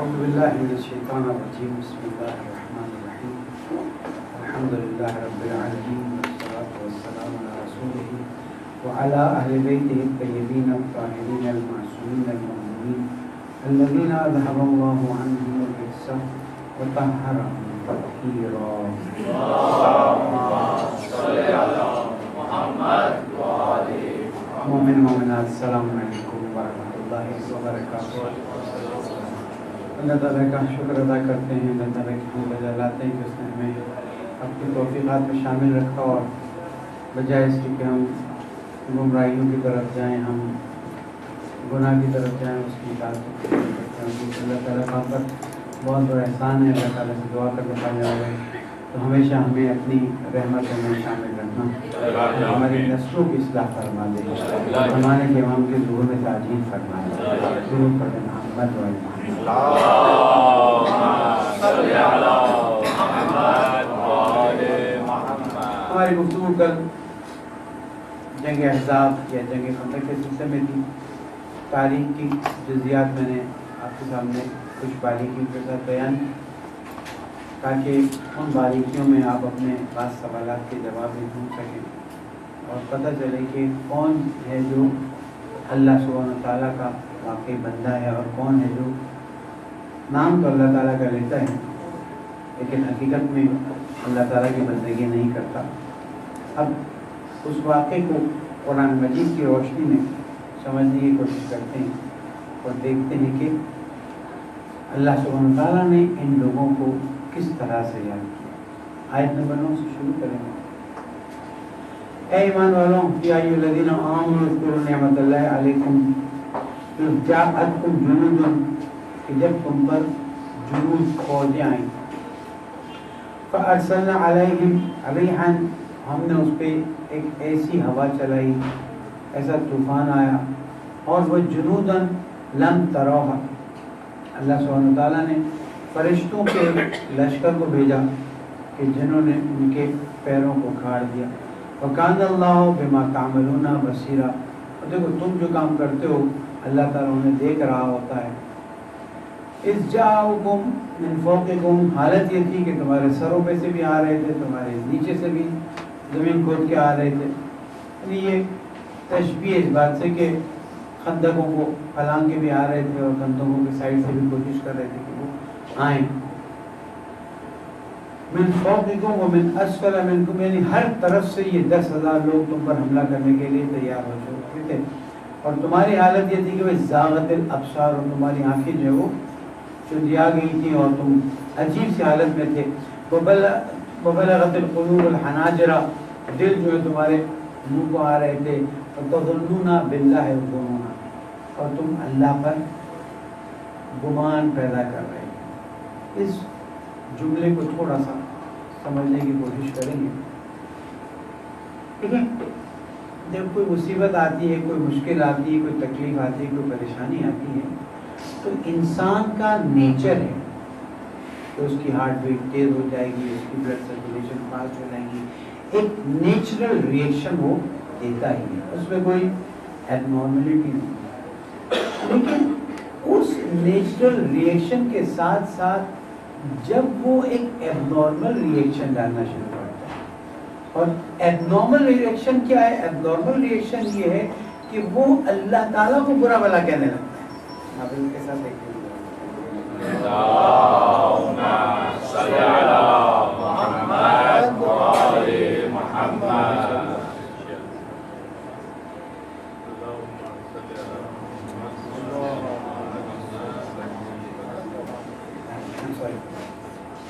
أعوذ بالله من الشيطان الرجيم بسم الله الرحمن الرحيم الحمد لله رب العالمين والصلاة والسلام على رسوله وعلى أهل بيته الطيبين الطاهرين المعصومين المؤمنين الذين أذهب الله عنهم الرجس وطهرهم تطهيرا. اللهم صل على محمد وآل محمد. مومن مومنات السلام علیکم ورحمۃ اللہ وبرکاتہ. اللہ تعالیٰ کا شکر ادا کرتے ہیں، اللہ تعالیٰ کی حمد بجا لاتے ہیں کہ اس نے ہمیں اپنی توفیقات میں شامل رکھا اور بجائے اس کی کہ ہم گمراہیوں کی طرف جائیں، ہم گناہ کی طرف جائیں، اس کی اطاعت کرتے ہیں. اللہ تعالیٰ کا پر بہت بڑا احسان ہے. اللہ تعالیٰ سے دعا کر کے جا رہے تو ہمیشہ ہمیں اپنی رحمتوں میں شامل رکھنا، ہماری نسلوں کی اصلاح فرما دے، ہمارے امام کے ظہور میں تعجیل فرما دے. ضرور پڑھیں محمد وعلی محمد. ہماری گفتگو کل جنگ احزاب یا جنگ خندق کے سلسلے میں تھی. تاریخ کی جزیات میں نے آپ کے سامنے کچھ باریکیوں کے ساتھ بیان تاکہ ان باریکیوں میں آپ اپنے بعض سوالات کے جواب بھی ڈھونڈ سکیں اور پتہ چلے کہ کون ہے جو اللہ سبحانہ تعالیٰ کا واقعی بندہ ہے اور کون ہے جو نام تو اللہ تعالیٰ کا لیتا ہے لیکن حقیقت میں اللہ تعالیٰ کی بندگی نہیں کرتا. اب اس واقعے کو قرآن مجید کی روشنی میں سمجھنے کی کوشش کرتے ہیں اور دیکھتے ہیں کہ اللہ سبحانہ تعالیٰ نے ان لوگوں کو کس طرح سے یاد کیا. آیت نمبر 9 سے شروع کریں گے. اے ایمان والوں، یا ایھا الذین آمنوا اذکروا نعمت اللہ علیکم اذ جاءتکم جنود، کہ جب تم پر جنود فوجیں آئیں، فارسلنا علیہم ریحا، ہم نے اس پہ ایک ایسی ہوا چلائی، ایسا طوفان آیا، اور وہ جنودا لم تروها، اللہ سبحانہ تعالیٰ نے فرشتوں کے لشکر کو بھیجا کہ جنہوں نے ان کے پیروں کو کھاڑ دیا. وَكَانَ اللَّهُ بِمَا تَعْمَلُونَ بَصِيرًا، اور دیکھو تم جو کام کرتے ہو اللہ تعالیٰ انہیں دیکھ رہا ہوتا ہے. اِذْ جَاءُكُمْ مِنْ فَوْقِكُمْ، حالت یہ تھی کہ تمہارے سروں پہ سے بھی آ رہے تھے، تمہارے نیچے سے بھی زمین کھود کے آ رہے تھے. یعنی یہ تشبیہ اس بات سے کہ خندقوں کو پھلانگ کے بھی آ رہے تھے اور خندقوں کی سائڈ سے بھی کوشش کر رہے تھے کہ وہ آئیں. من فوقکم ومن اسفل منکم، یعنی ہر طرف سے یہ 10,000 لوگ تم پر حملہ کرنے کے لیے تیار ہو چکے تھے. اور تمہاری حالت یہ تھی کہ وہ زاغت الابصار، اور تمہاری آنکھیں جو ہے وہ چندیا گئی تھیں اور تم عجیب سی حالت میں تھے. وبلغت القلوب الحناجر، دل جو ہے تمہارے منہ کو آ رہے تھے. وتظنون باللہ الظنون، اور تم اللہ پر گمان پیدا کر رہے تھے. اس جملے کو تھوڑا سا سمجھنے کی کوشش کریں گے. ٹھیک ہے، جب کوئی مصیبت آتی ہے، کوئی مشکل آتی ہے، کوئی تکلیف آتی ہے، کوئی پریشانی آتی ہے تو انسان کا نیچر ہے کہ اس کی ہارٹ بیٹ تیز ہو جائے گی، اس کی بلڈ سرکولیشن فاسٹ ہو جائے گی. ایک نیچرل ریئیکشن وہ دیتا ہی ہے، اس میں کوئی ایب نارملٹی نہیں. لیکن اس نیچرل ریئیکشن کے ساتھ ساتھ جب وہ ایک ایب نارمل ریئیکشن ڈالنا شروع کرتا ہے، اور ایب نارمل ریئیکشن کیا ہے؟ ایب نارمل ریئیکشن یہ ہے کہ وہ اللہ تعالیٰ کو برا بھلا کہنے لگتا ہے. آپ ان کے ساتھ دیکھیں اللہم صلی علی محمد وآل محمد.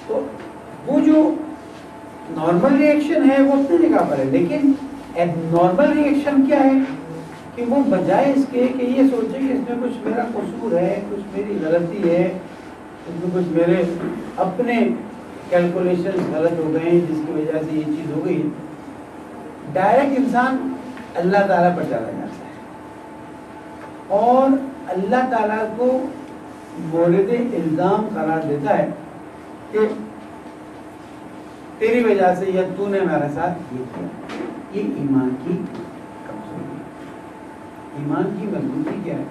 تو وہ جو نارمل ریئیکشن ہے وہ اپنی جگہ پر ہے، لیکن ایب نارمل ریئیکشن کیا ہے کہ وہ بجائے اس کے کہ یہ سوچے کہ اس میں کچھ میرا قصور ہے، کچھ میری غلطی ہے، اس میں کچھ میرے اپنے کیلکولیشن غلط ہو گئے ہیں جس کی وجہ سے یہ چیز ہو گئی، ڈائریکٹ انسان اللہ تعالیٰ پر چلا جاتا ہے اور اللہ تعالیٰ کو مورد الزام قرار دیتا ہے کہ تیری وجہ سے یا تو نے میرے ساتھ یہ کیا. یہ ایمان کی کمزوری ہے. ایمان کی مضبوطی کیا ہے؟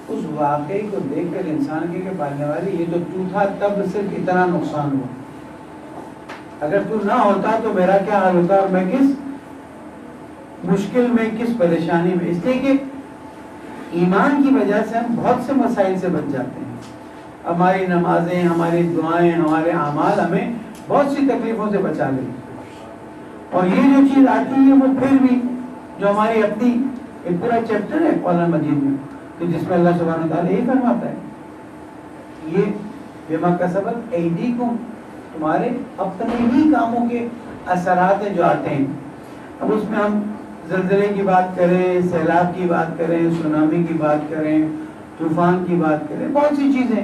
اس واقعے کو دیکھ کر انسان کے پالنے والے یہ تو تو تھا تب صرف اتنا نقصان ہوا، اگر تو نہ ہوتا تو میرا کیا حال ہوتا اور میں کس مشکل میں کس پریشانی میں. اس لیے کہ ایمان کی وجہ سے ہم بہت سے مسائل سے بچ جاتے ہیں. ہماری نمازیں، ہماری دعائیں، ہمارے اعمال ہمیں بہت سی تکلیفوں سے بچا لیتے ہیں. اور یہ جو چیز آتی ہے وہ پھر بھی جو ہماری اپنی ایک پورا چیپٹر ہے قرآن مجید میں کہ جس میں اللہ سبحانہ وتعالیٰ یہی فرماتا ہے یہ بما کسبت ایدیکم، تمہارے اپنے ہی کاموں کے اثرات ہیں جو آتے ہیں. اب اس میں ہم زلزلے کی بات کریں، سیلاب کی بات کریں، سونامی کی بات کریں، طوفان کی بات کریں، بہت سی چیزیں.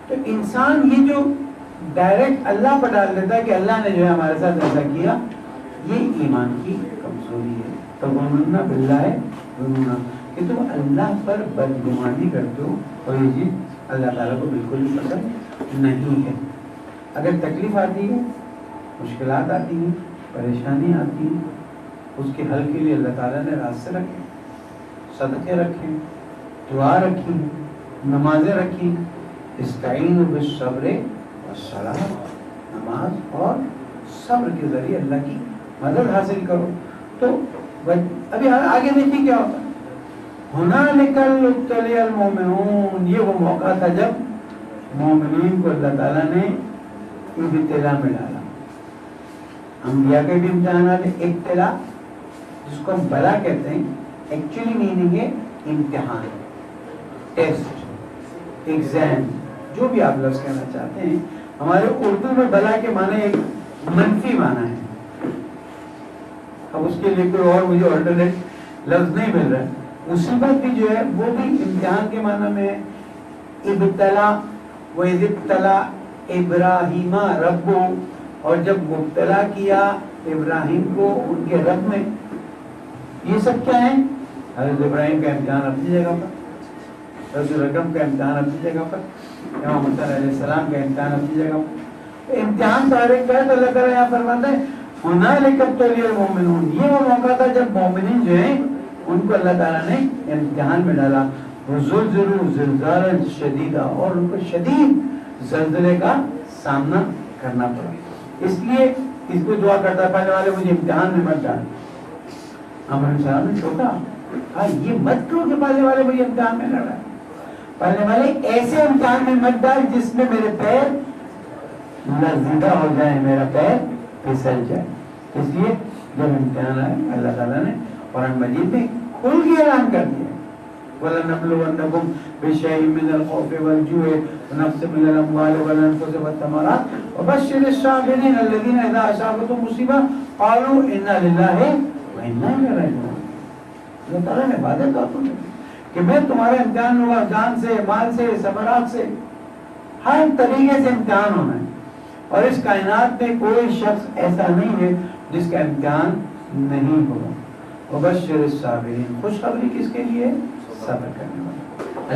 تو انسان یہ جو ڈائریکٹ اللہ پر ڈال دیتا ہے کہ اللہ نے جو ہے ہمارے ساتھ ایسا کیا، یہ ایمان کی کمزوری ہے. تظنون باللہ ظنونا، کہ تم اللہ پر بدگمانی کرتے ہو، اور یہ چیز اللہ تعالیٰ کو بالکل بھی پسند نہیں ہے. اگر تکلیف آتی ہے، مشکلات آتی ہیں، پریشانی آتی ہے، اس کے حل کے لیے اللہ تعالیٰ نے راستے رکھے، صدقے رکھے، دعا رکھی، نمازیں رکھی. استعینوا بالصبر والصلاۃ، نماز اور صبر کے ذریعے اللہ کی مدد حاصل کرو. تو ابھی آگے دیکھیں کیا ہوتا ہے. ہنالک ابتلی المؤمنون، یہ وہ موقع تھا جب مومنین کو اللہ تعالیٰ نے ابتلا میں ڈالا. انبیاء کے بھی امتحانات ہیں. ابتلا جس کو ہم بلا کہتے ہیں، ایکچولی میننگ ہے امتحان، ٹیسٹ، ایگزام، جو بھی آپ لفظ کہنا چاہتے ہیں. ہمارے اردو میں بلا کے معنی ایک منفی معنی ہے. اب اس کے لیے کوئی اور مجھے آلٹرنیٹ لفظ نہیں مل رہا ہے. مصیبت بھی جو ہے وہ بھی امتحان کے معنی میں ہے. ابتلا وَإِذِ ابْتَلَىٰ ابراہیم ربہ، اور جب مبتلا کیا ابراہیم کو ان کے رب میں. یہ سب کیا ہے؟ حضرت ابراہیم کا امتحان اپنی جگہ پر، حضرت رقم کا امتحان اپنی جگہ پر، امام حسین علیہ السلام کا امتحان اپنی جگہ پر. امتحان سارے کا ہے. تو اللہ تعالیٰ یہاں فرماتا ہے ہنالک ابتلی المؤمنون، یہ وہ موقع تھا جب مومنین جو ہیں ان کو اللہ تعالیٰ نے امتحان میں ڈالا. وزلزلوا زلزالا شدیدا، اور ان کو شدید زلزلے کا سامنا کرنا پڑا. اس لیے اس کو دعا کرتا ہے پہلے والے مجھے امتحان میں مت ڈال. عمر صاحب نے چھوٹا کہا یہ مت کرو کہ پہلے والے مجھے امتحان میں ڈالا. پہلے والے ایسے امتحان میں مت ڈال جس میں میرے پیر لرزیدہ ہو جائے، میرا پیر پھسل جائے. اس لیے جب امتحان آئے اللہ تعالیٰ نے قرآن مجید میں کھل کے اعلان کر دیا وَلَنَبْلُوَنَّكُمْ بِشَيْءٍ مِّنَ الْخَوْفِ وَالْجُوعِ وَنَقْصٍ مِّنَ الْأَمْوَالِ وَالْأَنفُسِ وَالثَّمَرَاتِ وَبَشِّرِ الصَّابِرِينَ الَّذِينَ إِذَا أَصَابَتْهُمْ مُصِيبَةٌ قَالُوا إِنَّا لِلَّهِ وَإِنَّا إِلَيْهِ رَاجِعُونَ. اللہ تعالیٰ نے وعدہ کیا کہ میں تمہارا امتحان لوں گا، جان سے، مال سے، ثمرات سے، ہر طریقے سے امتحان ہونا ہے. اور اس کائنات میں کوئی شخص ایسا نہیں ہے جس کا امتحان نہیں ہوگا. وبشر الصابرین، خوشخبری کس کے لیے؟ صبر کرنے والے.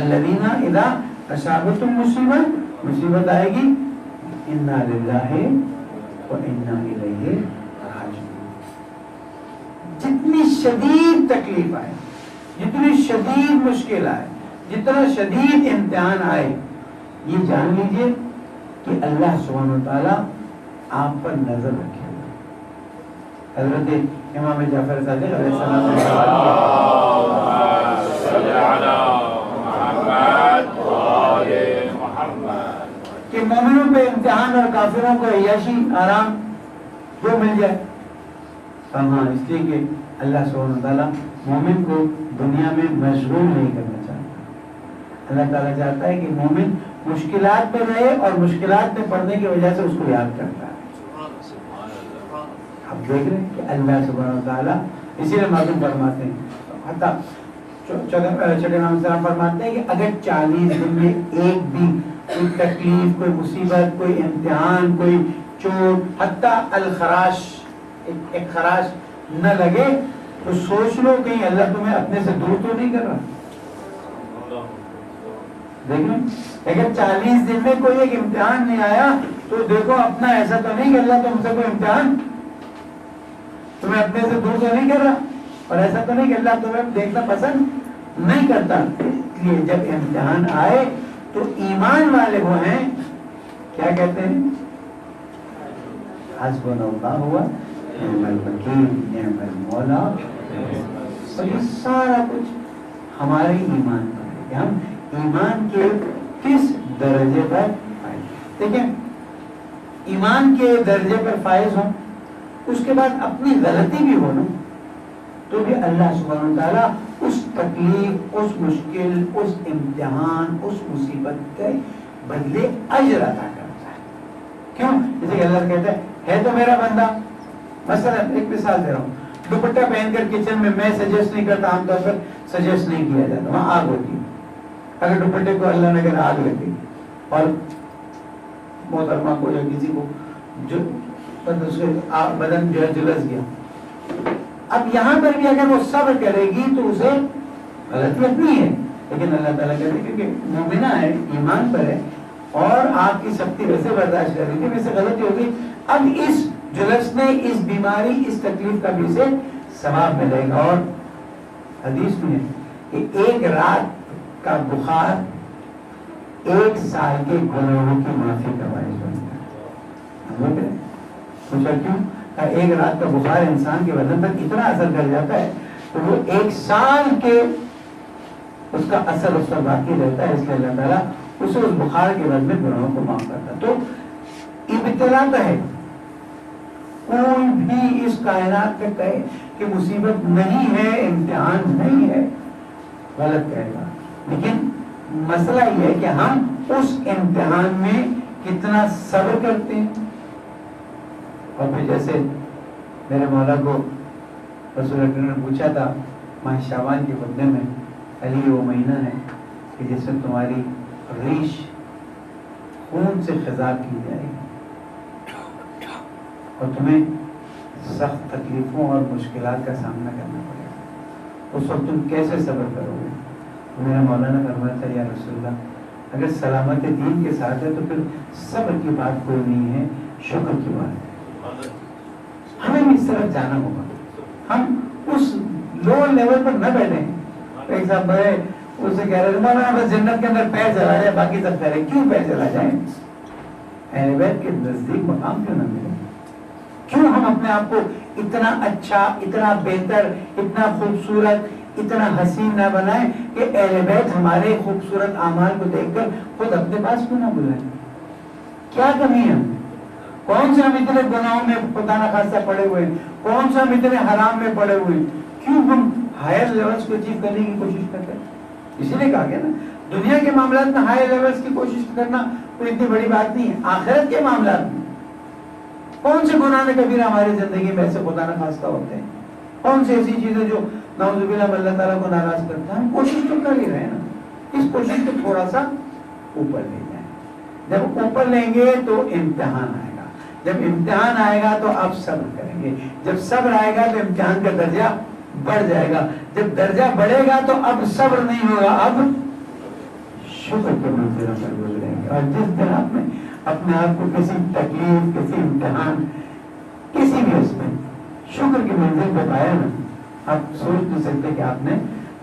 الذین اذا اصابتهم مصیبت، مصیبت آئے گی، انا للہ وانا الیہ راجعون. جتنی شدید تکلیف آئے، جتنی شدید مشکل آئے، جتنا شدید امتحان آئے، یہ جان لیجئے کہ اللہ سبحانہ وتعالیٰ آپ پر نظر رکھے. حضرت امام جعفر صادق علیہ السلام نے کہ مومنوں پہ امتحان اور کافروں کو عیاشی آرام کیوں مل جائے؟ ہاں، اس لیے کہ اللہ سبحانہ وتعالیٰ مومن کو دنیا میں مشغول نہیں کرنا چاہتا. اللہ تعالیٰ چاہتا ہے کہ مومن مشکلات میں رہے اور مشکلات میں پڑنے کی وجہ سے اس کو یاد کرتا ہے. آپ دیکھ رہے ہیں کہ اللہ سبحانہ وتعالیٰ اسی لیے معلوم فرماتے ہیں، حتیٰ چھٹے نام سے فرماتے ہیں کہ اگر 40 دن میں ایک بھی کوئی تکلیف، کوئی مصیبت، کوئی امتحان، کوئی چوٹ، حتیٰ الخراش، ایک خراش نہ لگے تو سوچ لو کہیں اللہ تمہیں اپنے سے دور تو نہیں کر رہا. دیکھیں اگر 40 دن میں کوئی ایک امتحان نہیں آیا تو دیکھو اپنا ایسا تو نہیں کہ اللہ تم سے کوئی امتحان تمہیں اپنے سے دور تو نہیں کر رہا، اور ایسا تو نہیں کہ اللہ تمہیں دیکھنا پسند نہیں کرتا. اس لیے جب امتحان آئے تو ایمان والے وہ ہیں کیا کہتے ہیں؟ حسبنا اللہ ونعم الوکیل نعم المولا. اور یہ سارا کچھ ہمارے ایمان پر ہے کہ ہم ایمان کے کس درجے پر فائز. دیکھیں ایمان کے درجے پر فائز ہوں اس کے بعد اپنی غلطی بھی ہو نا تو بھی اللہ سبحانہ وتعالیٰ اس تکلیف، اس مشکل، اس امتحان، اس مصیبت کے بدلے اجر عطا کرتا ہے. کیوں؟ جیسے کہ اللہ کہتا ہے تو میرا بندہ. مثلا ایک مثال دے رہا ہوں، دوپٹہ پہن کر کچن میں سجیسٹ نہیں کرتا، عام طور پر سجیسٹ نہیں کیا جاتا، وہاں آگ ہوتی ہے. اگر دوپٹے کو اللہ نے اگر آگ لگی اور محترمہ کو یا کسی کو جو بدن جو ہے جلس گیا، اب یہاں پر بھی اگر وہ صبر کرے گی تو اسے غلطی اپنی ہے، لیکن اللہ تعالیٰ کہتے ہیں کیونکہ مومنہ ہے، ایمان پر ہے اور آپ کی سختی ویسے برداشت کر رہی تھی، ویسے غلطی ہوگی، اب اس جلسنے، اس بیماری، اس تکلیف کا بھی اسے ثواب ملے گا. اور حدیث میں کہ ایک رات کا بخار 1 سال کے گناہوں کی معافی کا باعث بنتا ہے. پوچھا کیوں؟ کہ ایک رات کا بخار انسان کے بدن پر اتنا اثر کر جاتا ہے تو وہ 1 سال کے اس کا اثر اس پر باقی رہتا ہے. اس لیے اللہ تعالیٰ اسے اس بخار کے بدلے گناہوں کو معاف کرتا ہے. تو ابتلا تو ہے، کوئی بھی اس کائنات میں کہے کہ مصیبت نہیں ہے، امتحان نہیں ہے، غلط کہے گا. لیکن مسئلہ یہ ہے کہ ہم اس امتحان میں کتنا صبر کرتے ہیں. اور پھر جیسے میرے مولا کو رسول اکرم نے پوچھا تھا ماہ شعبان کے خطبے میں، علی وہ مہینہ ہے کہ جس میں تمہاری ریش خون سے خضاب کی جائے گی اور تمہیں سخت تکلیفوں اور مشکلات کا سامنا کرنا پڑے گا، اس وقت تم کیسے صبر کرو گے؟ میرا مولانا فرمایا تھا یا رسول اللہ اگر سلامت دین کے ساتھ ہے تو پھر صبر کی بات کوئی نہیں ہے، شکر کی بات ہے. ہمیں اس طرف جانا ہوگا، ہم اس لو لیول پر نہ بیٹھیں. ایک صاحب بڑے اسے کہہ رہے تھے مولانا بس جنت کے اندر پیر چلا جائے باقی سب کہہ رہے کیوں پیر چلا جائیں؟ اہل بیت کے نزدیک مقام کیوں نہ ملے؟ کیوں ہم اپنے آپ کو اتنا اچھا، اتنا بہتر، اتنا خوبصورت، اتنا حسین نہ بنائیں کہ اہل بیت ہمارے خوبصورت اعمال کو دیکھ کر خود اپنے پاس کیوں نہ بلائیں؟ کیا کمی ہے؟ کون سے ہم اتنے گناہوں میں خدا نہ خاصہ پڑے ہوئے ہیں؟ کون سے ہم اتنے حرام میں پڑے ہوئے ہیں؟ کیوں ہم ہائر لیولز کو اچیو کرنے کی کوشش کرتے ہیں؟ اسی لیے کہا گیا نا دنیا کے معاملات میں ہائر لیولز کی کوشش کرنا کوئی اتنی بڑی بات نہیں ہے. آخرت کے معاملات میں کون سے گناہ کبیرہ ہماری زندگی میں ایسے خدا نہ خاصہ ہوتے ہیں؟ کون سی ایسی چیزیں جو نعوذ باللہ اللہ تعالیٰ کو ناراض کرتا ہے؟ ہم کوشش تو کر ہی رہے ہیں نا، اس کوشش کو تھوڑا سا اوپر لے جائیں. جب اوپر لیں گے تو امتحان آئے گا، جب امتحان آئے گا تو آپ صبر کریں گے، جب صبر آئے گا تو امتحان کا درجہ بڑھ جائے گا، جب درجہ بڑھے گا تو اب صبر نہیں ہوگا، اب شکر کے منزلوں پر گزریں گے. اور جس دن آپ نے اپنے آپ کو کسی تکلیف، کسی امتحان، کسی بھی اس میں شکر کی منزل پہ پایا نا، آپ سوچ نہیں سکتے کہ آپ نے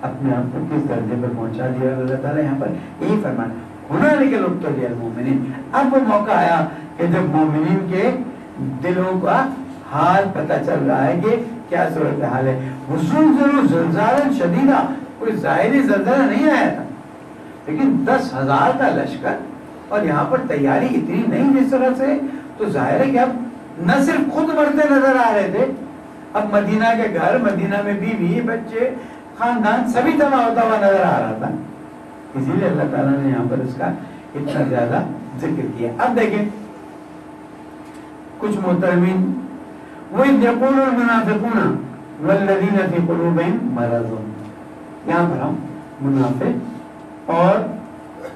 اپنے آپ کو کس درجے پر پہنچا دیا. اللہ تعالیٰ یہاں پر یہی فرمایا ہنالک ابتلی المؤمنین. اب وہ موقع آیا کہ جب مومنین کے دلوں کا حال پتہ چل رہا ہے کہ کیا صورتحال ہے. وزلزلوا زلزالا شدیدا، کوئی ظاہری زلزلہ نہیں آیا تھا لیکن 10,000 کا لشکر اور یہاں پر تیاری اتنی نہیں جس طرح سے، تو ظاہر ہے کہ اب نہ صرف خود مرتے نظر آ رہے تھے، اب مدینہ کے گھر، مدینہ میں بیوی، بچے، خاندان سبھی تباہ ہوتا ہوا نظر آ رہا تھا. اسی لیے اللہ تعالیٰ نے یہاں پر اس کا اتنا زیادہ ذکر کیا. اب دیکھیں کچھ محترمین وَإِذْ يَقُولُ الْمُنَافِقُونَ وَالَّذِينَ فِي قُلُوبِهِمْ مَرَضٌ. یہاں پر ہم منافق اور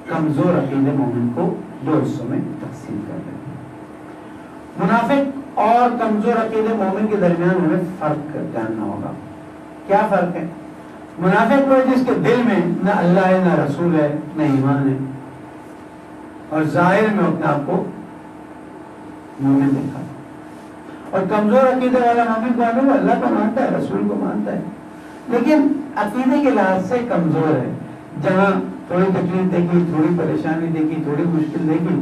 کمزور عقیدے مومن کو 2 حصوں میں تقسیم کر دیں گے. منافق اور کمزور عقیدے مومن کے درمیان ہمیں فرق جاننا ہوگا. کیا فرق ہے؟ منافق وہ جس کے دل میں نہ اللہ ہے، نہ رسول ہے، نہ ایمان ہے، اور ظاہر میں اپنے آپ کو مومن دیکھا. اور کمزور عقیدے والا مومن کو اللہ کو مانتا ہے، رسول کو مانتا ہے، لیکن عقیدے کے لحاظ سے کمزور ہے. جہاں تھوڑی تکلیف دیکھی, تھوڑی پریشانی دیکھی, تھوڑی مشکل دیکھی,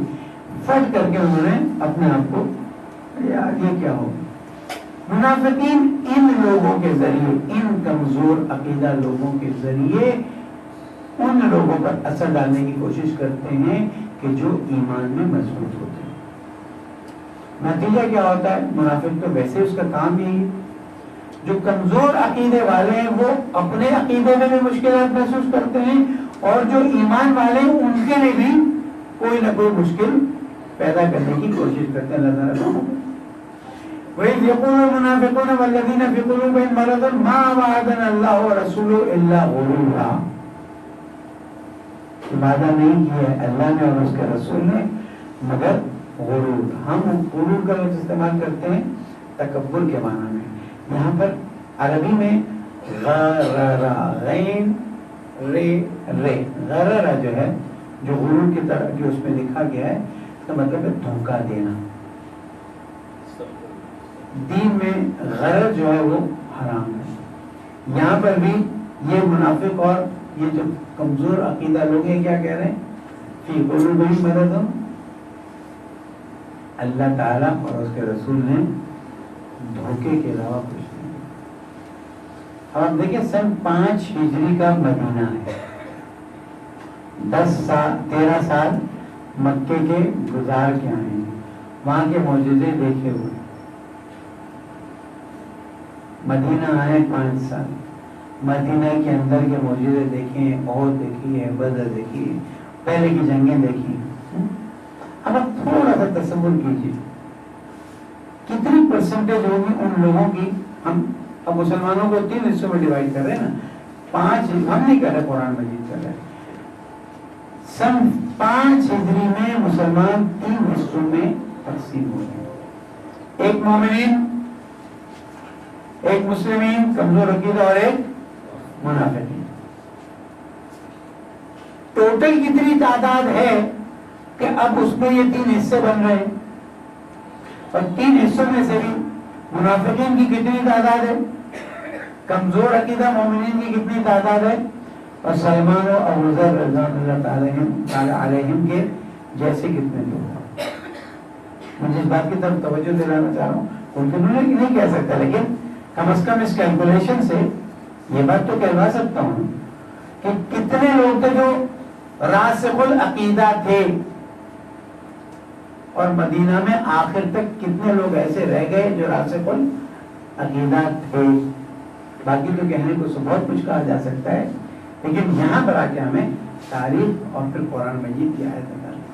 فٹ کر کے انہوں نے اپنے آپ کو یار یہ کیا ہو. منافقین ان لوگوں کے ذریعے, ان کمزور عقیدہ لوگوں کے ذریعے ان لوگوں پر اثر ڈالنے کی کوشش کرتے ہیں کہ جو ایمان میں مضبوط ہوتے ہیں. نتیجہ کیا ہوتا ہے؟ منافق تو ویسے اس کا کام یہی ہے. جو کمزور عقیدے والے ہیں وہ اپنے عقیدے میں بھی مشکلات محسوس کرتے ہیں, اور جو ایمان والے ہیں ان کے لیے بھی کوئی نہ کوئی مشکل پیدا کرنے کی کوشش کرتے ہیں. اللہ تعالیٰ وَإِذْ يَقُولُ الْمُنَافِقُونَ وَالَّذِينَ فِي قُلُوبِهِم مَّرَضٌ مَّا وَعَدَنَا اللَّهُ وَرَسُولُهُ إِلَّا غُرُورًا. وعدہ نہیں کیا ہے اللہ نے اور اس کے رسول نے مگر غرور. ہم غرور کا لفظ استعمال کرتے ہیں تکبر کے معنی میں. یہاں پر عربی میں غرر, غین رے رے, غرر جو ہے جو غرور کی طرح جو اس میں لکھا گیا ہے اس کا مطلب ہے دھوکہ دینا. دین میں غرر جو ہے وہ حرام ہے. یہاں پر بھی یہ منافق اور یہ جو کمزور عقیدہ لوگ ہیں کیا کہہ رہے ہیں؟ فی قلوبہم مرض, اللہ تعالیٰ اور اس کے رسول نے دھوکے کے علاوہ کچھ نہیں. اب آپ دیکھیں سن 5 ہجری کا مدینہ ہے, 13 سال مکے کے گزار کے آئے ہیں, وہاں کے معجزے دیکھے ہوئے. مدینہ آئے 5 سال, مدینہ کے اندر کے معجزے دیکھے ہیں, احد دیکھی ہے, بدر دیکھی ہے, پہلے کی جنگیں دیکھی ہیں. اب آپ تھوڑا سا تصور کیجیے کتنی پرسنٹیج ہوگی ان لوگوں کی. ہم اب مسلمانوں کو 3 حصوں میں ڈیوائڈ کر رہے ہیں نا, 5 ہم نہیں کر رہے, قرآن مجید کر رہے ہیں. سن 5 ہجری میں مسلمان 3 حصوں میں تقسیم ہو گئے. ایک مومنین, ایک مسلمین کمزور عقیدہ, اور ایک منافقین. ٹوٹل کتنی تعداد ہے کہ اب اس میں یہ 3 حصے بن رہے ہیں, اور 3 حصوں میں سے بھی منافقین کی کتنی تعداد ہے, کمزور عقیدہ مومنین کی کتنی تعداد ہے, اور سلمان و ابو ذر رضوان اللہ تعالی علیہم کے جیسے کتنے لوگ ہیں. مجھے اس بات کی طرف توجہ دلانا چاہ رہا ہوں, انہوں نے نہیں کہہ سکتا, لیکن کم از کم اس کیلکولیشن سے یہ بات تو کہلوا سکتا ہوں کہ کتنے لوگ تھے جو راسخ العقیدہ تھے, اور مدینہ میں آخر تک کتنے لوگ ایسے رہ گئے جو راسخ العقیدہ تھے. باقی تو کہنے کو بہت کچھ کہا جا سکتا ہے, لیکن یہاں پر آ کے ہمیں تاریخ اور پھر قرآن مجید کی آیت بتاتی ہے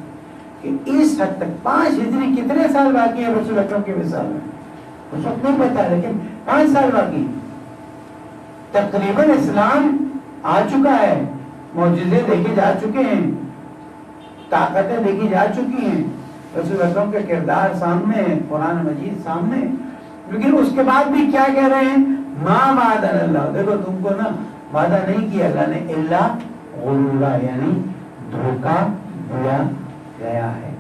کہ اس حد تک 5 ہجری کتنے سال باقی ہے رسول اکرم کے وصال میں, اس وقت نہیں پتا, لیکن 5 سال باقی. تقریباً اسلام آ چکا ہے, معجزے دیکھے جا چکے ہیں, طاقتیں دیکھی جا چکی ہیں, رسول اکرم کا کردار سامنے ہے, قرآن مجید سامنے, لیکن اس کے بعد بھی کیا کہہ رہے ہیں؟ ما وعدنا اللہ. دیکھو تم کو نا وعدہ نہیں کیا اللہ نے, الا غرورا, یعنی دھوکہ دیا گیا ہے.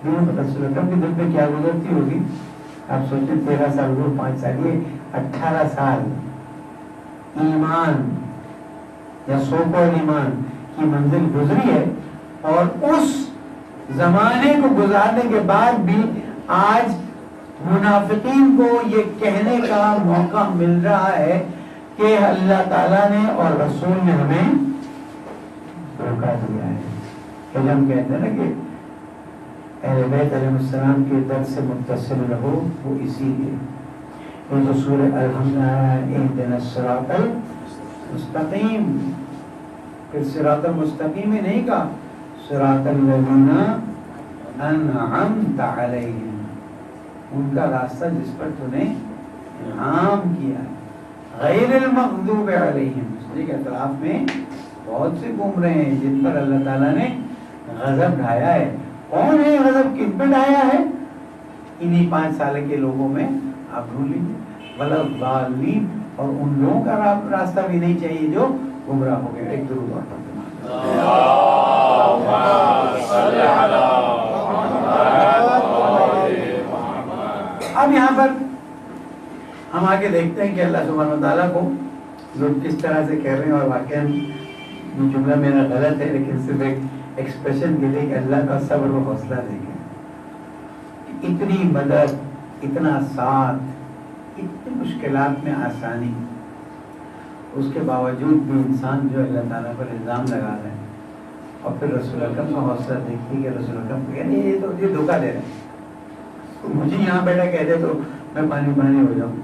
رسول اکرم کے دل پہ کیا گزرتی ہوگی آپ سوچیں. 13 سال وہ 5 سال, یہ 18 سال ایمان یا سوپر ایمان کی منزل گزری ہے, اور اس زمانے کو گزارنے کے بعد بھی آج منافقین کو یہ کہنے کا موقع مل رہا ہے کہ اللہ تعالیٰ نے اور رسول نے ہمیں دھوکہ دیا ہے. کہ ہم کہتے ہیں نا کہ اہل بیت علیہ السلام کے درد سے متصل رہو, وہ اسی لیے یہ جو سورہ الحمدللہ اہدنا الصراط المستقیم, پھر صراط المستقیم ہی نہیں کہا, صراط الذین انعمت علیہم, ان کا راستہ جس پر تو نے انعام کیا ہے, غیر المغضوب علیہم. اس کے اطراف میں بہت سے گھوم رہے ہیں جن پر اللہ تعالیٰ نے غضب ڈھایا ہے. کون ہے غضب کن پہ ڈھایا ہے؟ انہی 5 سال کے لوگوں میں آپ ڈھونڈ لیجیے. وَلَضَّالِّينَ, اور ان لوگوں کا راستہ بھی نہیں چاہیے جو گمراہ ہو گئے. ایک درود اور پڑھتے ہیں. اب یہاں پر ہم آگے دیکھتے ہیں کہ اللہ سبحانہ و تعالیٰ کو لوگ کس طرح سے کہہ رہے ہیں، اور واقعا یہ جملہ میرا غلط ہے، لیکن صرف ایک ایکسپریشن کے لیے کہ اللہ کا صبر و حوصلہ دیکھیں، اتنی مدد، اتنا ساتھ، اتنی مشکلات میں آسانی، اس کے باوجود بھی انسان جو اللہ تعالیٰ پر الزام لگا رہے ہیں، اور پھر رسول اکرم کا حوصلہ دیکھتی کہ رسول اکرم کو یعنی یہ تو یہ دھوکہ دے رہے ہیں، تو مجھے یہاں بیٹھا کہہ دے تو میں پانی پانی ہو جاؤں،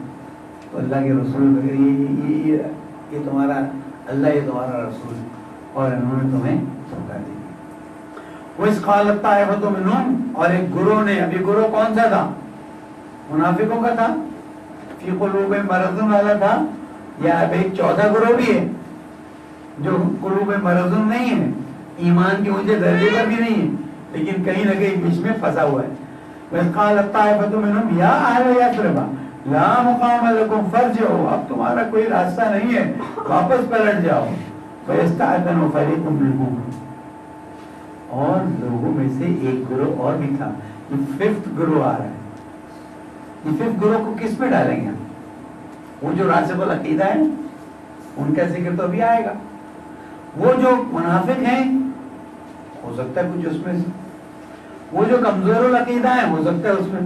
تو اللہ کے رسول یہ تمہارا اللہ، یہ تمہارا رسول، اور انہوں نے تمہیں دھوکہ دی۔ وَإِذْ قَالَتْ طَائِفَةٌ مِّنْهُمْ، اور ایک گروہ نے، ابھی گروہ کون سا تھا؟ منافقوں کا تھا، فی قلوب مرض والا تھا، یا اب ایک چوتھا گروہ بھی ہے جو قلوب مرض نہیں ہے، ایمان کے اونچے درجے پر بھی نہیں ہے، لیکن کہیں نہ کہیں بیچ میں پھنسا ہوا ہے۔ وَإِذْ قَالَتْ طَائِفَةٌ مِّنْهُمْ يَا أَهْلَ يَثْرِبَ لَا مُقَامَ لَكُمْ فَارْجِعُوا، اب تمہارا کوئی راستہ نہیں ہے، واپس پلٹ جاؤ۔ فَيَسْتَأْذَنُ فَرِيقٌ مِّنْهُمْ، اور لوگوں میں سے ایک گروہ اور بھی تھا، یہ ففتھ گروہ آ رہا ہے، یہ ففتھ گروہ کو کس میں ڈالیں گے؟ وہ جو راسخ العقیدہ ہے ان کا ذکر تو ابھی آئے گا، وہ جو منافق ہیں ہو سکتا ہے کچھ اس میں سے، وہ جو کمزور العقیدہ ہیں ہو سکتا ہے اس میں،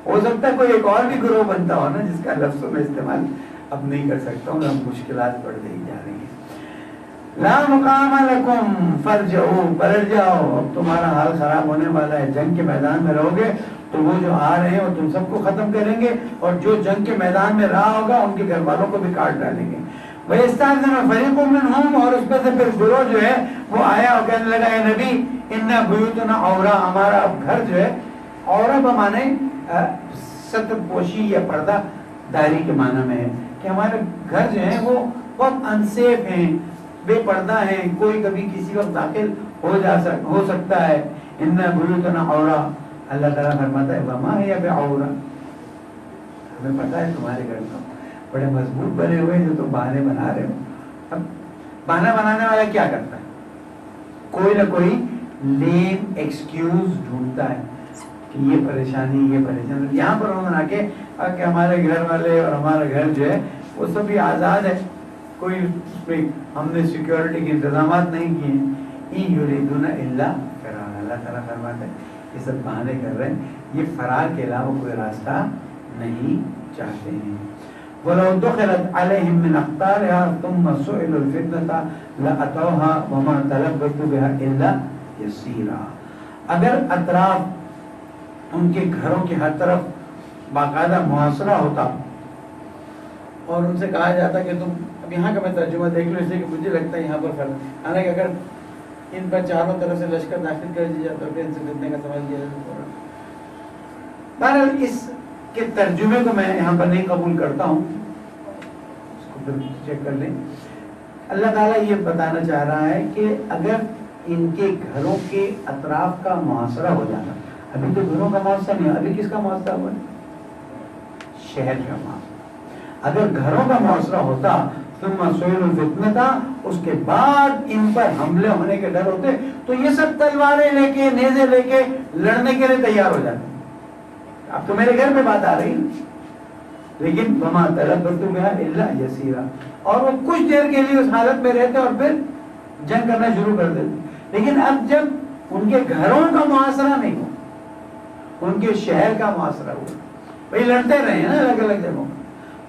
ہو سکتا ہے کوئی ایک اور بھی گروہ بنتا ہو نا، جس کا لفظوں میں استعمال اب نہیں کر سکتا ہوں، اب مشکلات بڑھ گئی جا رہی ہیں۔ لا مقام لکم فرجعوا، پلٹ جاؤ، اب تمہارا حال خراب ہونے والا ہے، جنگ کے میدان میں رہو گے تو وہ جو آ رہے ہیں وہ تم سب کو ختم کریں گے، اور جو جنگ کے میدان میں رہا ہوگا ان کے گھر والوں کو بھی کاٹ ڈالیں گے۔ وَيَسْتَأْذِنُ فَرِيقٌ مِّنْهُمْ، اور اس میں سے پھر گروہ جو ہے وہ آیا اور کہنے لگا اے نبی اِنَّ بُيُوتُنَا عَوْرَةٌ، ہمارا اب گھر جو ہے، عورہ بمانے ستر پوشی یا پردہ داری کے معنی میں ہے، کہ ہمارے گھر جو ہیں وہ بہت انسیف ہیں، بے پردہ ہیں، کوئی کبھی کسی وقت داخل ہو سکتا ہے۔ اِنَّ بُيُوتُنَا عَوْرَةٌ، اللہ تعالیٰ فرماتا ہے وَمَا هِيَ بِعَوْرَةٍ، ہمیں پتہ ہے تمہارے گھر تو بڑے مضبوط بنے ہوئے جو تم بہانے بنا رہے ہو۔ اب بہانہ بنانے والا کیا کرتا ہے؟ کوئی نہ کوئی لیم ایکسکیوز ڈھونڈتا ہے کہ یہ پریشانی، یہ پریشانی، یہاں پر انہوں نے آ کے کہ ہمارے گھر والے اور ہمارا گھر جو ہے وہ سب بھی آزاد ہے، کوئی اس پہ ہم نے سیکیورٹی کے انتظامات نہیں کیے ہیں۔ اِن یریدون الا فرارا، اللہ تعالیٰ فرماتا ہے یہ سب بہانے کر رہے ہیں، یہ فرار کے علاوہ کوئی راستہ نہیں چاہتے ہیں۔ وَلَوْ دُخِلَتْ عَلَيْهِمْ مِنْ أَقْطَارِهَا ثُمَّ سُئِلُوا الْفِتْنَةَ لَأَتَوْهَا وَمَا تَلَبَّثُوا بِهَا إِلَّا يَسِيرًا، اگر اطراف ان کے گھروں کے ہر طرف باقاعدہ محاصرہ ہوتا اور ان سے کہا جاتا کہ تم، اب یہاں کا میں ترجمہ دیکھ لوں، اس لیے کہ مجھے لگتا ہے یہاں پر فرق، حالانکہ اگر ان پر چاروں طرف سے لشکر داخل کر دیا جاتا پھر ان سے فتنے کا سوال کیا جاتا۔ بہرحال اس کے ترجمے کو میں یہاں پر نہیں قبول کرتا ہوں، اس کو پھر چیک کر لیں۔ اللہ تعالیٰ یہ بتانا چاہ رہا ہے کہ اگر ان کے گھروں کے اطراف کا محاصرہ ہو جاتا، ابھی تو گھروں کا محاصرہ نہیں ہے، ابھی کس کا محاصرہ ہوا ہے؟ شہر کا محاصرہ۔ اگر گھروں کا محاصرہ ہوتا ثم سئلوا الفتنة، اس کے بعد ان پر حملے ہونے کے ڈر ہوتے تو یہ سب تلواریں لے کے، نیزے لے کے لڑنے کے لیے تیار ہو جاتے۔ اب تو میرے گھر میں بات آ رہی ہے، لیکن وما تلبثوا بها الا يسيرا، اور وہ کچھ دیر کے لیے اس حالت میں رہتے اور پھر جنگ کرنا شروع کر دیتے۔ لیکن اب جب ان کے گھروں کا محاصرہ نہیں ہو، ان کے شہر کا محاصرہ ہوا، بھائی لڑتے رہے ہیں نا الگ الگ جگہوں،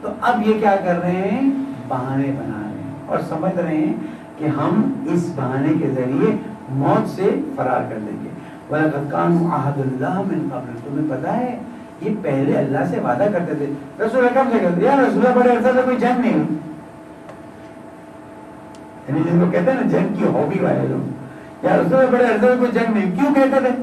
تو اب یہ کیا کر رہے ہیں؟ بہانے بنا رہے ہیں اور سمجھ رہے ہیں کہ ہم اس بہانے کے ذریعے موت سے فرار کر لیں گے۔ وَلَقَدْ كَانُوا عَهْدَ اللَّهِ مِنْ قَبْلُ، تمہیں پتہ ہے یہ پہلے اللہ سے وعدہ کرتے تھے، رسول اکرم سے کہتے یا رسول اللہ بڑے عرصے سے کوئی جنگ نہیں ہوئی، یعنی جن کو کہتے ہیں نا جنگ کی ہابی والے لوگ، یا رسول اللہ بڑے عرصے سے کوئی جنگ نہیں، کیوں کہتے تھے؟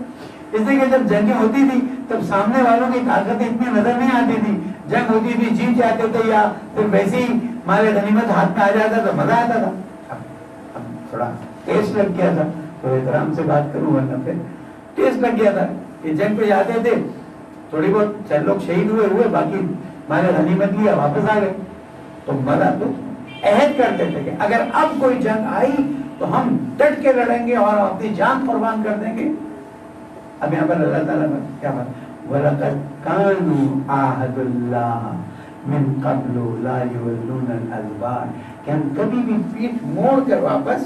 اس لیے کہ جب جنگیں ہوتی تھی تب سامنے والوں کی طاقت اتنی نظر نہیں آتی تھی، جنگ ہوتی تھی جیت جاتے تھے یا پھر ویسے ہی مال غنیمت ہاتھ میں آ جاتا تو مزہ آتا تھا۔ اب تھوڑا ٹیسٹ لگ گیا تھا، تو احترام سے بات کروں ورنہ پھر ٹیسٹ لگ گیا تھا کہ جنگ پہ جاتے تھے، تھوڑی بہت چند لوگ شہید ہوئے باقی مال غنیمت لیا واپس آ گئے، تو مزہ تو عہد کرتے تھے کہ اگر اب کوئی جنگ آئی تو ہم ڈٹ کے لڑیں گے اور اپنی جان قربان کر دیں گے۔ اب یہاں پر اللہ تعالیٰ نے کیا بات، وَلَقَدْ كَانُوا عَهْدَ اللَّهِ، من قبل لا یولون الادبار، کہ ہم کبھی بھی پیٹھ موڑ کر واپس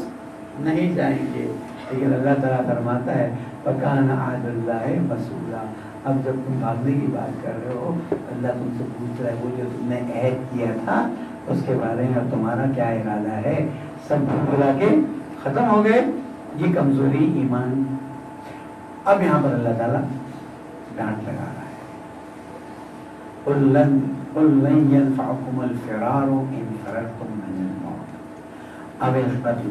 نہیں جائیں گے. لیکن اللہ تعالیٰ فرماتا ہے فَكَانَ عَهْدُ اللَّهِ مَسْئُولًا. اب جب تم بھاگنے کی بات کر رہے ہو، اللہ تم سے پوچھ رہا ہے وہ جو تم نے عہد کیا تھا اس کے بارے میں تمہارا کیا ارادہ ہے؟ سب بھلا کے ختم ہو گئے. یہ کمزوری ایمان. اب یہاں پر اللہ تعالیٰ ڈانٹ لگا رہا ہے. قُلْ لَنْ يَنْفَعَكُمُ الْفِرَارُ إِنْ فَرَرْتُمْ مِنَ الْمَوْتِ أَوِ الْقَتْلِ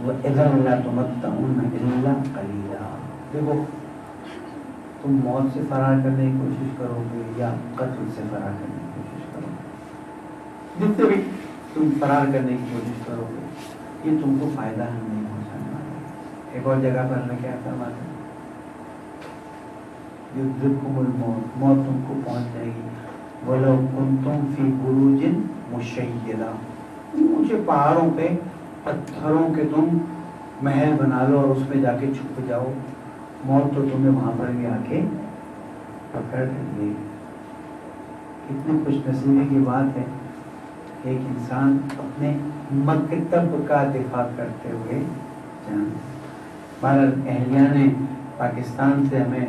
وَإِذًا لَا تُمَتَّعُونَ إِلَّا قَلِيلًا. دیکھو تم موت سے فرار کرنے کی کوشش کرو گے یا قتل سے فرار کرنے کی کوشش کرو گے، جتنے بھی تم فرار کرنے کی کوشش کرو گے یہ تم کو فائدہ نہیں پہنچانے والا ہے. ایک اور جگہ پر اللہ کیا فرماتا ہے؟ یدرککم الموت، موت تم کو پہنچ جائے گی. وَلَوْ كُنْتُمْ فِي بُرُوجٍ مُشَيَّدَةٍ، اونچے پہاڑوں پہ پتھروں کے تم محل بنا لو اور اس میں جا کے چھپ جاؤ، موت تو تمہیں وہاں پر بھی آ کے پکڑ لے. کتنی خوش نصیبی کی بات ہے ایک انسان اپنے مکتب کا دفاع کرتے ہوئے جان. ہمارا اہلیہ نے پاکستان سے ہمیں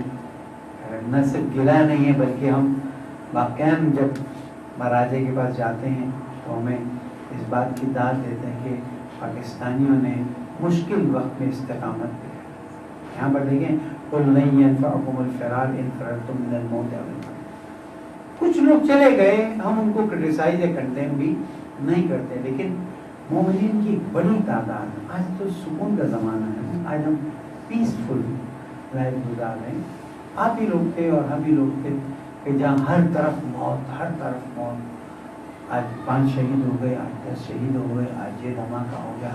نہ صرف گلا نہیں ہے بلکہ ہم واقعاً جب مہاراجے کے پاس جاتے ہیں تو ہمیں اس بات کی داد دیتے ہیں کہ پاکستانیوں نے مشکل وقت میں استقامت دی. یہاں پر دیکھیں قُلْ لَنْ يَنْفَعَكُمُ الْفِرَارُ إِنْ فَرَرْتُمْ مِنَ الْمَوْتِ أَوِ الْقَتْلِ. کچھ لوگ چلے گئے، ہم ان کو کرٹیسائز یا کنڈیم بھی نہیں کرتے، لیکن مومنین کی ایک بڑی تعداد. آج تو سکون کا زمانہ ہے، آج ہم پیسفل لائف گزار رہے ہیں. آپ ہی لوگ تھے اور ہم ہی لوگ تھے کہ جہاں ہر طرف موت، ہر طرف موت. آج 5 شہید ہو گئے، آج 10 شہید ہو گئے، آج یہ دھماکہ ہو گیا.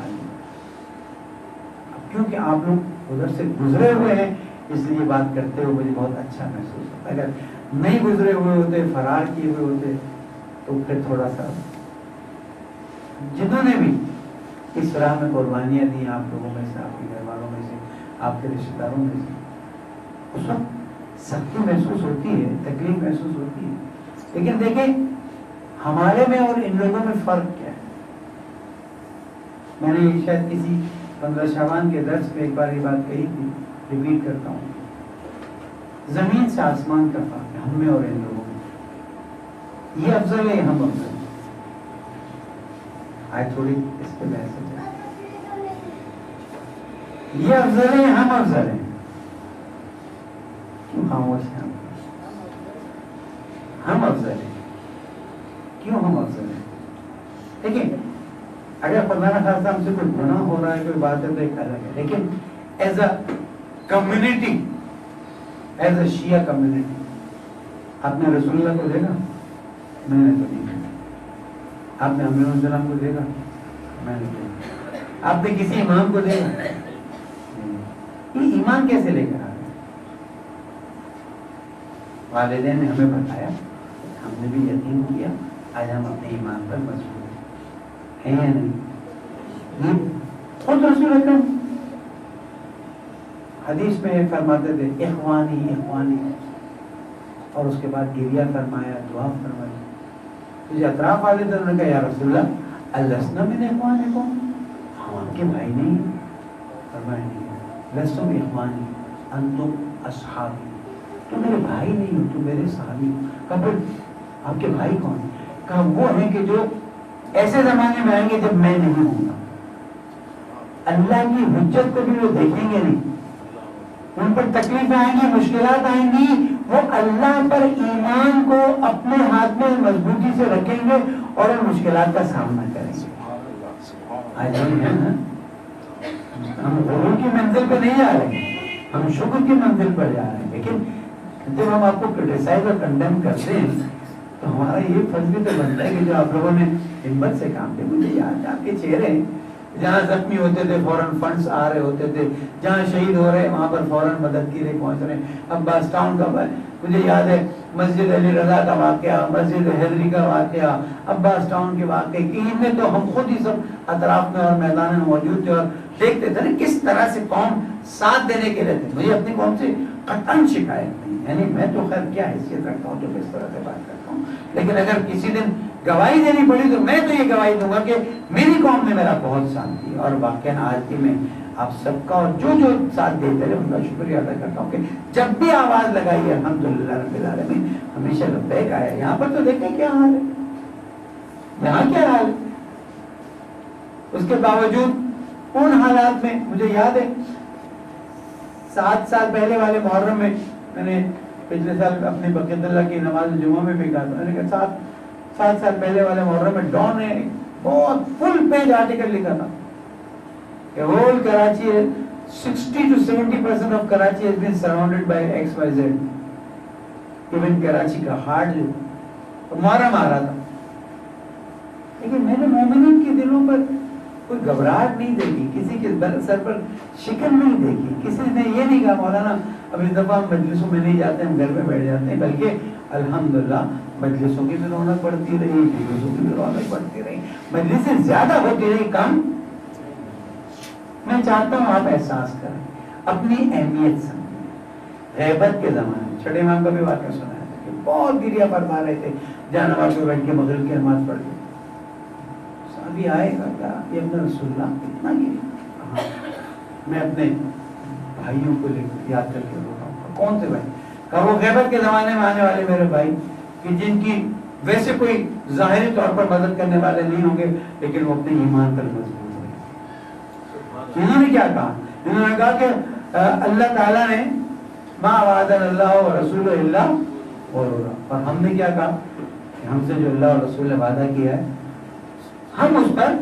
اب کیونکہ آپ لوگ ادھر سے گزرے ہوئے ہیں اس لیے بات کرتے ہوئے مجھے بہت اچھا محسوس ہوتا. اگر نہیں گزرے ہوئے ہوتے، فرار کیے ہوئے ہوتے تو پھر تھوڑا سا. جنہوں نے بھی اس راہ میں قربانیاں دی آپ لوگوں میں سے، آپ کے گھر والوں میں سے، آپ کے رشتے داروں میں سے، اس وقت سختی محسوس ہوتی ہے، تکلیف محسوس ہوتی ہے. لیکن دیکھیں ہمارے میں اور ان لوگوں میں فرق کیا ہے. میں نے شاید کسی 15 شعبان کے درس میں ایک بار یہ بات کہی تھی، ریپیٹ کرتا ہوں. زمین سے آسمان کا فرق ہے ہم میں اور ان لوگوں میں. یہ افضل ہے، ہم افضل ہیں. آج تھوڑی اس پہ بحث ہو جائے. یہ افضل ہے، ہم افضل ہیں. کیوں خاموش ہیں ہم افضل ہیں؟ کیوں ہم افضل ہیں؟ دیکھیں اگر خدا نہ خاصہ ہم سے کوئی گناہ ہو رہا ہے، کوئی بات ہے تو ایک الگ ہے. لیکن as a community, as a Shia community, آپ نے رسول اللہ کو دیکھا؟ میں نے تو نہیں دیکھا. آپ نے امیر السلام کو دیکھا؟ میں نے دیکھا. آپ نے کسی امام کو دیکھا؟ یہ ایمان کیسے لے کر آ گئے؟ والدین نے ہمیں بتایا، ہم نے بھی یقین کیا، آج ہم اپنے ایمان پر مضبوط ہیں یا نہیں؟ یہ خود رسول اکرم حدیث میں فرماتے تھے اخوانی اخوانی، اور اس کے بعد گریہ فرمایا، دعا فرمائی. جو اطراف والے تھے انہوں نے کہا یا رسول اللہ السنا من اخوانکم، ہم آپ کے بھائی نہیں ہیں. فرمایا نہیں، لستم اخوانی انتم اصحابی، تو میرے بھائی نہیں ہو، تو میرے صحابی ہو. کہا پھر آپ کے بھائی کون ہیں؟ کہا وہ ہیں کہ جو ایسے زمانے میں آئیں گے جب میں نہیں ہوں گا. اللہ کی حجت کو بھی وہ دیکھیں گے نہیں، ان پر تکلیفیں آئیں گی، مشکلات آئیں گی، وہ اللہ پر ایمان کو اپنے ہاتھ میں مضبوطی سے رکھیں گے اور ان مشکلات کا سامنا کریں گے. آج ہم غرور کی منزل پہ نہیں جا رہے، ہم شکر کی منزل پر جا رہے ہیں. لیکن جب ہم آپ کو کرٹیسائز اور کنڈیم کرتے ہیں تو ہمارا یہ فرض بھی تو بنتا ہے کہ جو آپ لوگوں نے ہمت سے کام کیا. مجھے یاد آپ کے چہرے جہاں زخمی ہوتے تھے فوراً فنڈز آ رہے ہوتے تھے، جہاں شہید ہو رہے وہاں پر فوراً مدد کے لیے پہنچ رہے ہیں. عباس ٹاؤن کا مجھے یاد ہے، مسجد علی رضا کا واقعہ، مسجد حیدری کا واقعہ، عباس ٹاؤن کے واقعے، ان میں تو ہم خود ہی سب اطراف میں اور میدان میں موجود تھے اور دیکھتے تھے نا کس طرح سے قوم ساتھ دینے کے لیے تھے. مجھے اپنی قوم سے قطعاً شکایت نہیں, یعنی میں تو خیر کیا حیثیت رکھتا ہوں جو کس طرح سے بات کرتا ہوں, لیکن اگر کسی دن گواہی دینی پڑی تو میں تو یہ گواہی دوں گا کہ میری قوم نے میرا بہت ساتھ دیا, اور واقعاً آج بھی میں آپ سب کا اور جو ساتھ دیتے رہے ان کا شکریہ ادا کرتا ہوں کہ جب بھی آواز لگائی الحمدللہ رب العالمین ہمیشہ لبیک آیا. یہاں پر تو دیکھیں کیا حال ہے, یہاں کیا حال ہے. اس کے باوجود ان حالات میں مجھے یاد ہے 7 سال پہلے والے محرم میں نے پچھلے سال اپنی بقیت اللہ کی نماز جمعہ میں بھی کہا تھا, میں نے کہا 7 سال پہلے والے محرم میں ڈان نے بہت فل پیج آرٹیکل لکھا تھا کہ whole Karachi 60 to 70% of Karachi has been surrounded by XYZ. Even Karachi کا ہارٹ جو محرم آ رہا تھا, لیکن میں نے مومنین کے دلوں پر کوئی گھبراہٹ نہیں دیکھی, کسی کے سر پر شکن نہیں دیکھی, کسی نے یہ نہیں کہا مولانا اب اس دفعہ ہم مجلسوں میں نہیں جاتے, ہم گھر میں بیٹھ جاتے ہیں, بلکہ الحمدللہ مجلسوں کی بھی رونق بڑھتی رہی, جلوسوں کی بھی رونق بڑھتی رہی, مجلسیں زیادہ ہوتی رہی, کم. میں چاہتا ہوں آپ احساس کریں, اپنی اہمیت سمجھیں. غیبت کے زمانے میں چھٹے امام کا بھی واقعہ سنا ہے کہ بہت گریا فرما رہے تھے, جانور پہ بیٹھ کے مغرب کی نماز پڑھ کے صحابی آئے گا یہ اپنا رسول اللہ اتنا گریا. میں اپنے بھائیوں کو یاد کر کے بول رہا ہوں, کون سے بھائی؟ کہا وہ غیبت کے زمانے میں آنے والے میرے بھائی کہ جن کی ویسے کوئی ظاہری طور پر مدد کرنے والے نہیں ہوں گے, لیکن وہ اپنے ایمان پر مضبوط. انہوں نے کیا کہا؟ انہوں نے کہا کہ اللہ تعالیٰ نے ما وعدنا اللہ و رسول اللہ غرورا, اور ہم نے کیا کہا کہ ہم سے جو اللہ اور رسول نے وعدہ کیا ہے ہم اس پر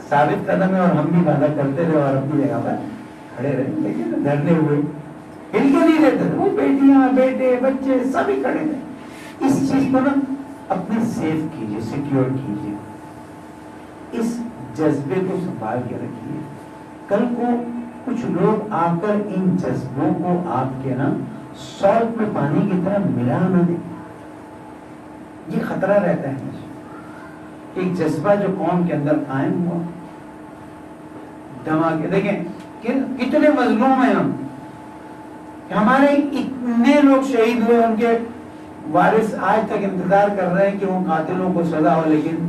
ثابت قدم ہیں, اور ہم بھی وعدہ کرتے رہے اور اپنی جگہ پر کھڑے رہے, لیکن دھرنے ہوئے ہل کے نہیں رہتے تھے. وہ بیٹیاں بیٹے بچے سبھی کھڑے تھے. اس چیز کو نا اپنے سیف کیجیے, سیکیور کیجیے, اس جذبے کو سنبھال کے رکھیے. کل کو کچھ لوگ آ کر ان جذبوں کو آپ کے نا سالٹ میں پانی کی طرح ملا نہ دیں. یہ خطرہ رہتا ہے. ایک جذبہ جو قوم کے اندر قائم ہوا, دما کے دیکھیں کتنے مظلوم ہیں ہم, ہمارے اتنے لوگ شہید ہوئے, ان کے وارث آج تک انتظار کر رہے ہیں کہ وہ قاتلوں کو سزا ہو, لیکن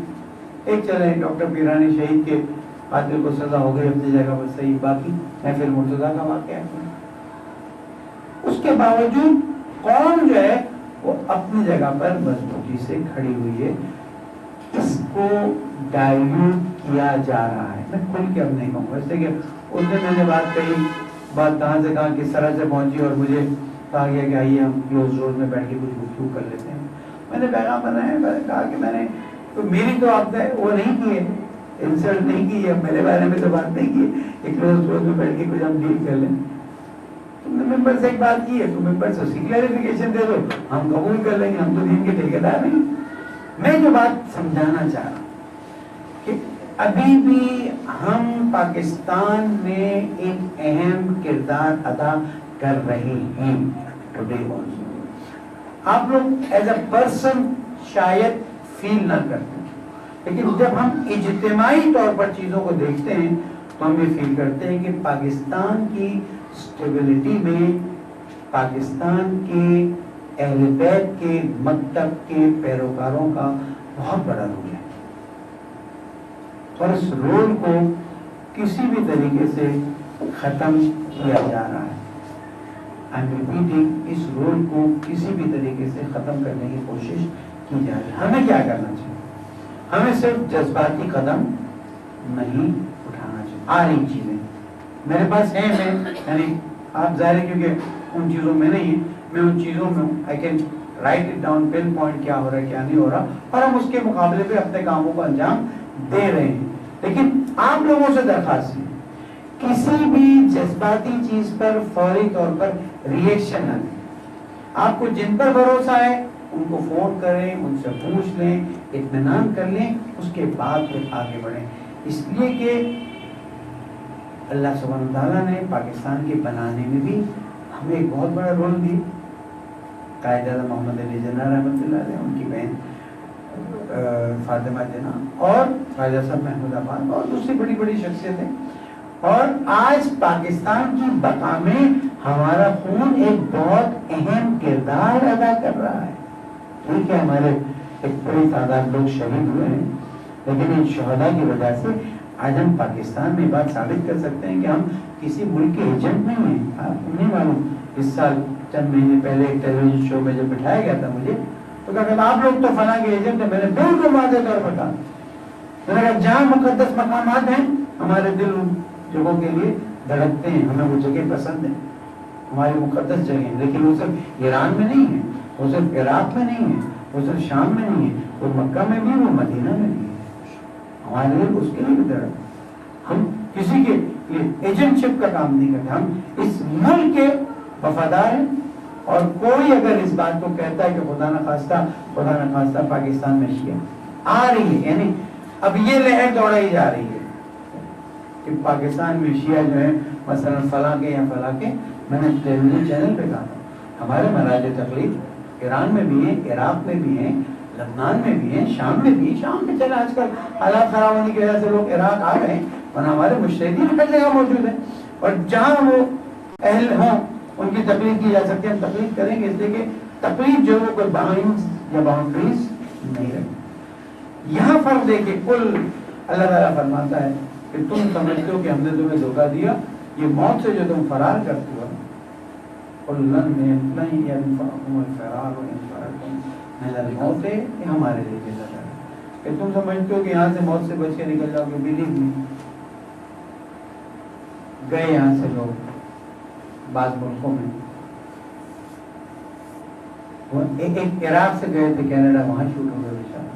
ایک چلے ڈاکٹر پیرانی شہید کے قاتل کو سزا ہو گئی اپنی جگہ پر صحیح, باقی محفل مرتضیٰ کا واقعہ ہے. اس کے باوجود قوم جو ہے وہ اپنی جگہ پر مضبوطی سے کھڑی ہوئی ہے. اس کو ڈائلیوٹ کیا جا رہا ہے. میں کھل کے اب نہیں کہوں گا, اس لیے کہ اس دن میں نے بات کہی, بات کہاں سے کہا کس طرح سے پہنچی, اور مجھے کہا گیا کہ آئیے ہم کلوز ڈور میں بیٹھ کے کچھ گفتگو کر لیتے ہیں. میں نے پیغام بنایا, میں نے کہا کہ میں نے تو میری تو آپ نے وہ نہیں کی ہے, انسلٹ نہیں کی ہے, میرے بارے میں تو بات نہیں کی, ایک کلوز ڈور میں بیٹھ کے کچھ ہم ڈیل کر لیں. تم نے ممبر سے ایک بات کی ہے, تم ممبر سے اس کی کلیریفیکیشن دے دو, ہم قبول کر لیں گے, ہم تو دین کے ٹھیکیدار نہیں. میں جو بات سمجھانا چاہ رہا ہوں کہ ابھی بھی ہم پاکستان میں ایک اہم کردار ادا کر رہے ہیں. ٹوڈے آلسو آپ لوگ ایز اے پرسن شاید فیل نہ کرتے, لیکن جب ہم اجتماعی طور پر چیزوں کو دیکھتے ہیں تو ہم یہ فیل کرتے ہیں کہ پاکستان کی اسٹیبلٹی میں پاکستان کے اہل بیت کے مکتب کے پیروکاروں کا بہت بڑا رول ہے, اور اس رول کو کسی بھی طریقے سے ختم کیا جا رہا ہے. I'm repeating, اس رول کو کسی بھی طریقے سے ختم کرنے کی کوشش کی جا رہی ہے. ہمیں کیا کرنا چاہیے؟ ہمیں صرف جذباتی قدم نہیں اٹھانا چاہیے. آ رہی چیزیں میرے پاس ہیں, میں یعنی آپ ظاہر ہے کیونکہ ان چیزوں میں نہیں ہے, میں ان چیزوں میں ہوں. I can write it down, pin point کیا ہو رہا ہے کیا نہیں ہو رہا, اور ہم اس کے مقابلے پہ اپنے کاموں کو انجام دے رہے ہیں. لیکن آپ لوگوں سے درخواست ہے کسی بھی جذباتی چیز پر فوری طور پر ریئیکشن نہ دیں. آپ کو جن پر بھروسہ ہے ان کو فون کریں, ان سے پوچھ لیں, اطمینان کر لیں, اس کے بعد پھر آگے بڑھیں. اس لیے کہ اللہ سبحانہ تعالیٰ نے پاکستان کے بنانے میں بھی ہمیں ایک بہت بڑا رول دی. قائد اعظم محمد علی جناح رحمۃ اللہ علیہ, ان کی بہن فاطمہ جناح, اور خواجہ صاحب محمود آباد, اور دوسری بڑی بڑی شخصیتیں, اور آج پاکستان کی بقا میں ہمارا خون ایک بہت اہم کردار ادا کر رہا ہے. ٹھیک ہے ہمارے ایک بڑی تعداد لوگ شہید ہوئے ہیں، لیکن ان شہداء کی وجہ سے آج ہم پاکستان میں بات ثابت کر سکتے ہیں کہ ہم کسی ملک کے ایجنٹ نہیں ہیں. آپ کو نہیں معلوم، اس سال چند مہینے پہلے ایک ٹیلی ویژن شو میں جب بٹھایا گیا تھا مجھے تو کہا آپ لوگ تو فلاں کے ایجنٹ ہیں. میں نے بالکل واضح طور پر کہا، میں نے کہا جہاں مقدس مقامات ہیں ہمارے دل ان جگہوں کے لیے دھڑکتے ہیں، ہمیں وہ جگہ پسند ہیں، ہماری مقدس جگہ ہیں. لیکن وہ صرف ایران میں نہیں ہے، وہ صرف عراق میں نہیں ہے، وہ صرف شام میں نہیں ہے، وہ مکہ میں بھی، وہ مدینہ میں نہیں ہے. ہمارے لیے اس کے لیے بھی دھڑک. ہم کسی کے ایجنٹ شپ کا کام نہیں کرتے، ہم اس ملک کے وفادار ہیں. اور کوئی اگر اس بات کو کہتا ہے کہ خدا نہ خواستہ پاکستان میں شیعہ آ رہی ہے، یعنی اب یہ لہر دوڑائی جا رہی ہے کہ پاکستان میں شیعہ جو ہے مثلا فلاں کے یا فلاں کے، میں نے ٹیلی ویژن چینل پہ کہا تھا ہمارے مراج تقلید ایران میں بھی ہیں، عراق میں بھی ہیں، لبنان میں بھی ہیں، شام میں بھی. شام میں چلے آج کل حالات خراب ہونے کی وجہ سے لوگ عراق آ گئے، ورنہ ہمارے مجتہدین ہر جگہ موجود ہیں. اور جہاں وہ اہل ہوں ان کی تقلید کی جا سکتی ہے، ہم تقلید کریں گے، اس لیے کہ تقلید جو ہے کوئی باؤنڈز یا باؤنڈریز نہیں رہتی. یہاں فرق دیکھیں، کل اللہ تعالیٰ فرماتا ہے کہ تم سمجھتے ہو کہ ہم نے تمہیں دھوکہ دیا، یہ موت سے جو تم فرار کرتے ہو موت ہے کہ ہمارے لیے بہتر ہے کہ تم سمجھتے ہو کہ یہاں سے موت سے بچ کے نکل جاؤ گے. بلیو می، گئے یہاں سے لوگ بعض ملکوں میں، ایک عراق سے گئے تھے کینیڈا، وہاں شوٹ ہو گئے بیچارہ.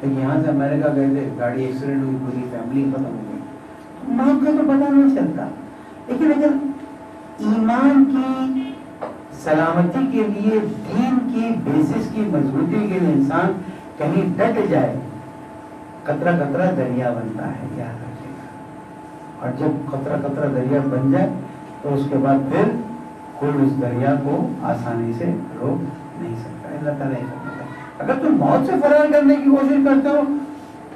لیکن یہاں سے امریکہ گئے تھے، گاڑی ایکسیڈنٹ ہوئی، پوری فیملی ختم ہو گئی. موت کا تو پتہ نہیں چلتا. لیکن اگر ایمان کی سلامتی کے لیے، دین کی بیسس کی مضبوطی کے لیے انسان کہیں ڈٹ جائے، قطرہ قطرہ دریا بنتا ہے، یاد رکھیے گا. اور جب قطرہ قطرہ دریا بن جائے تو اس کے بعد پھر کوئی اس دریا کو آسانی سے روک نہیں سکتا. اللہ تعالیٰ یہ فرماتا ہے اگر تم موت سے فرار کرنے کی کوشش کرتے ہو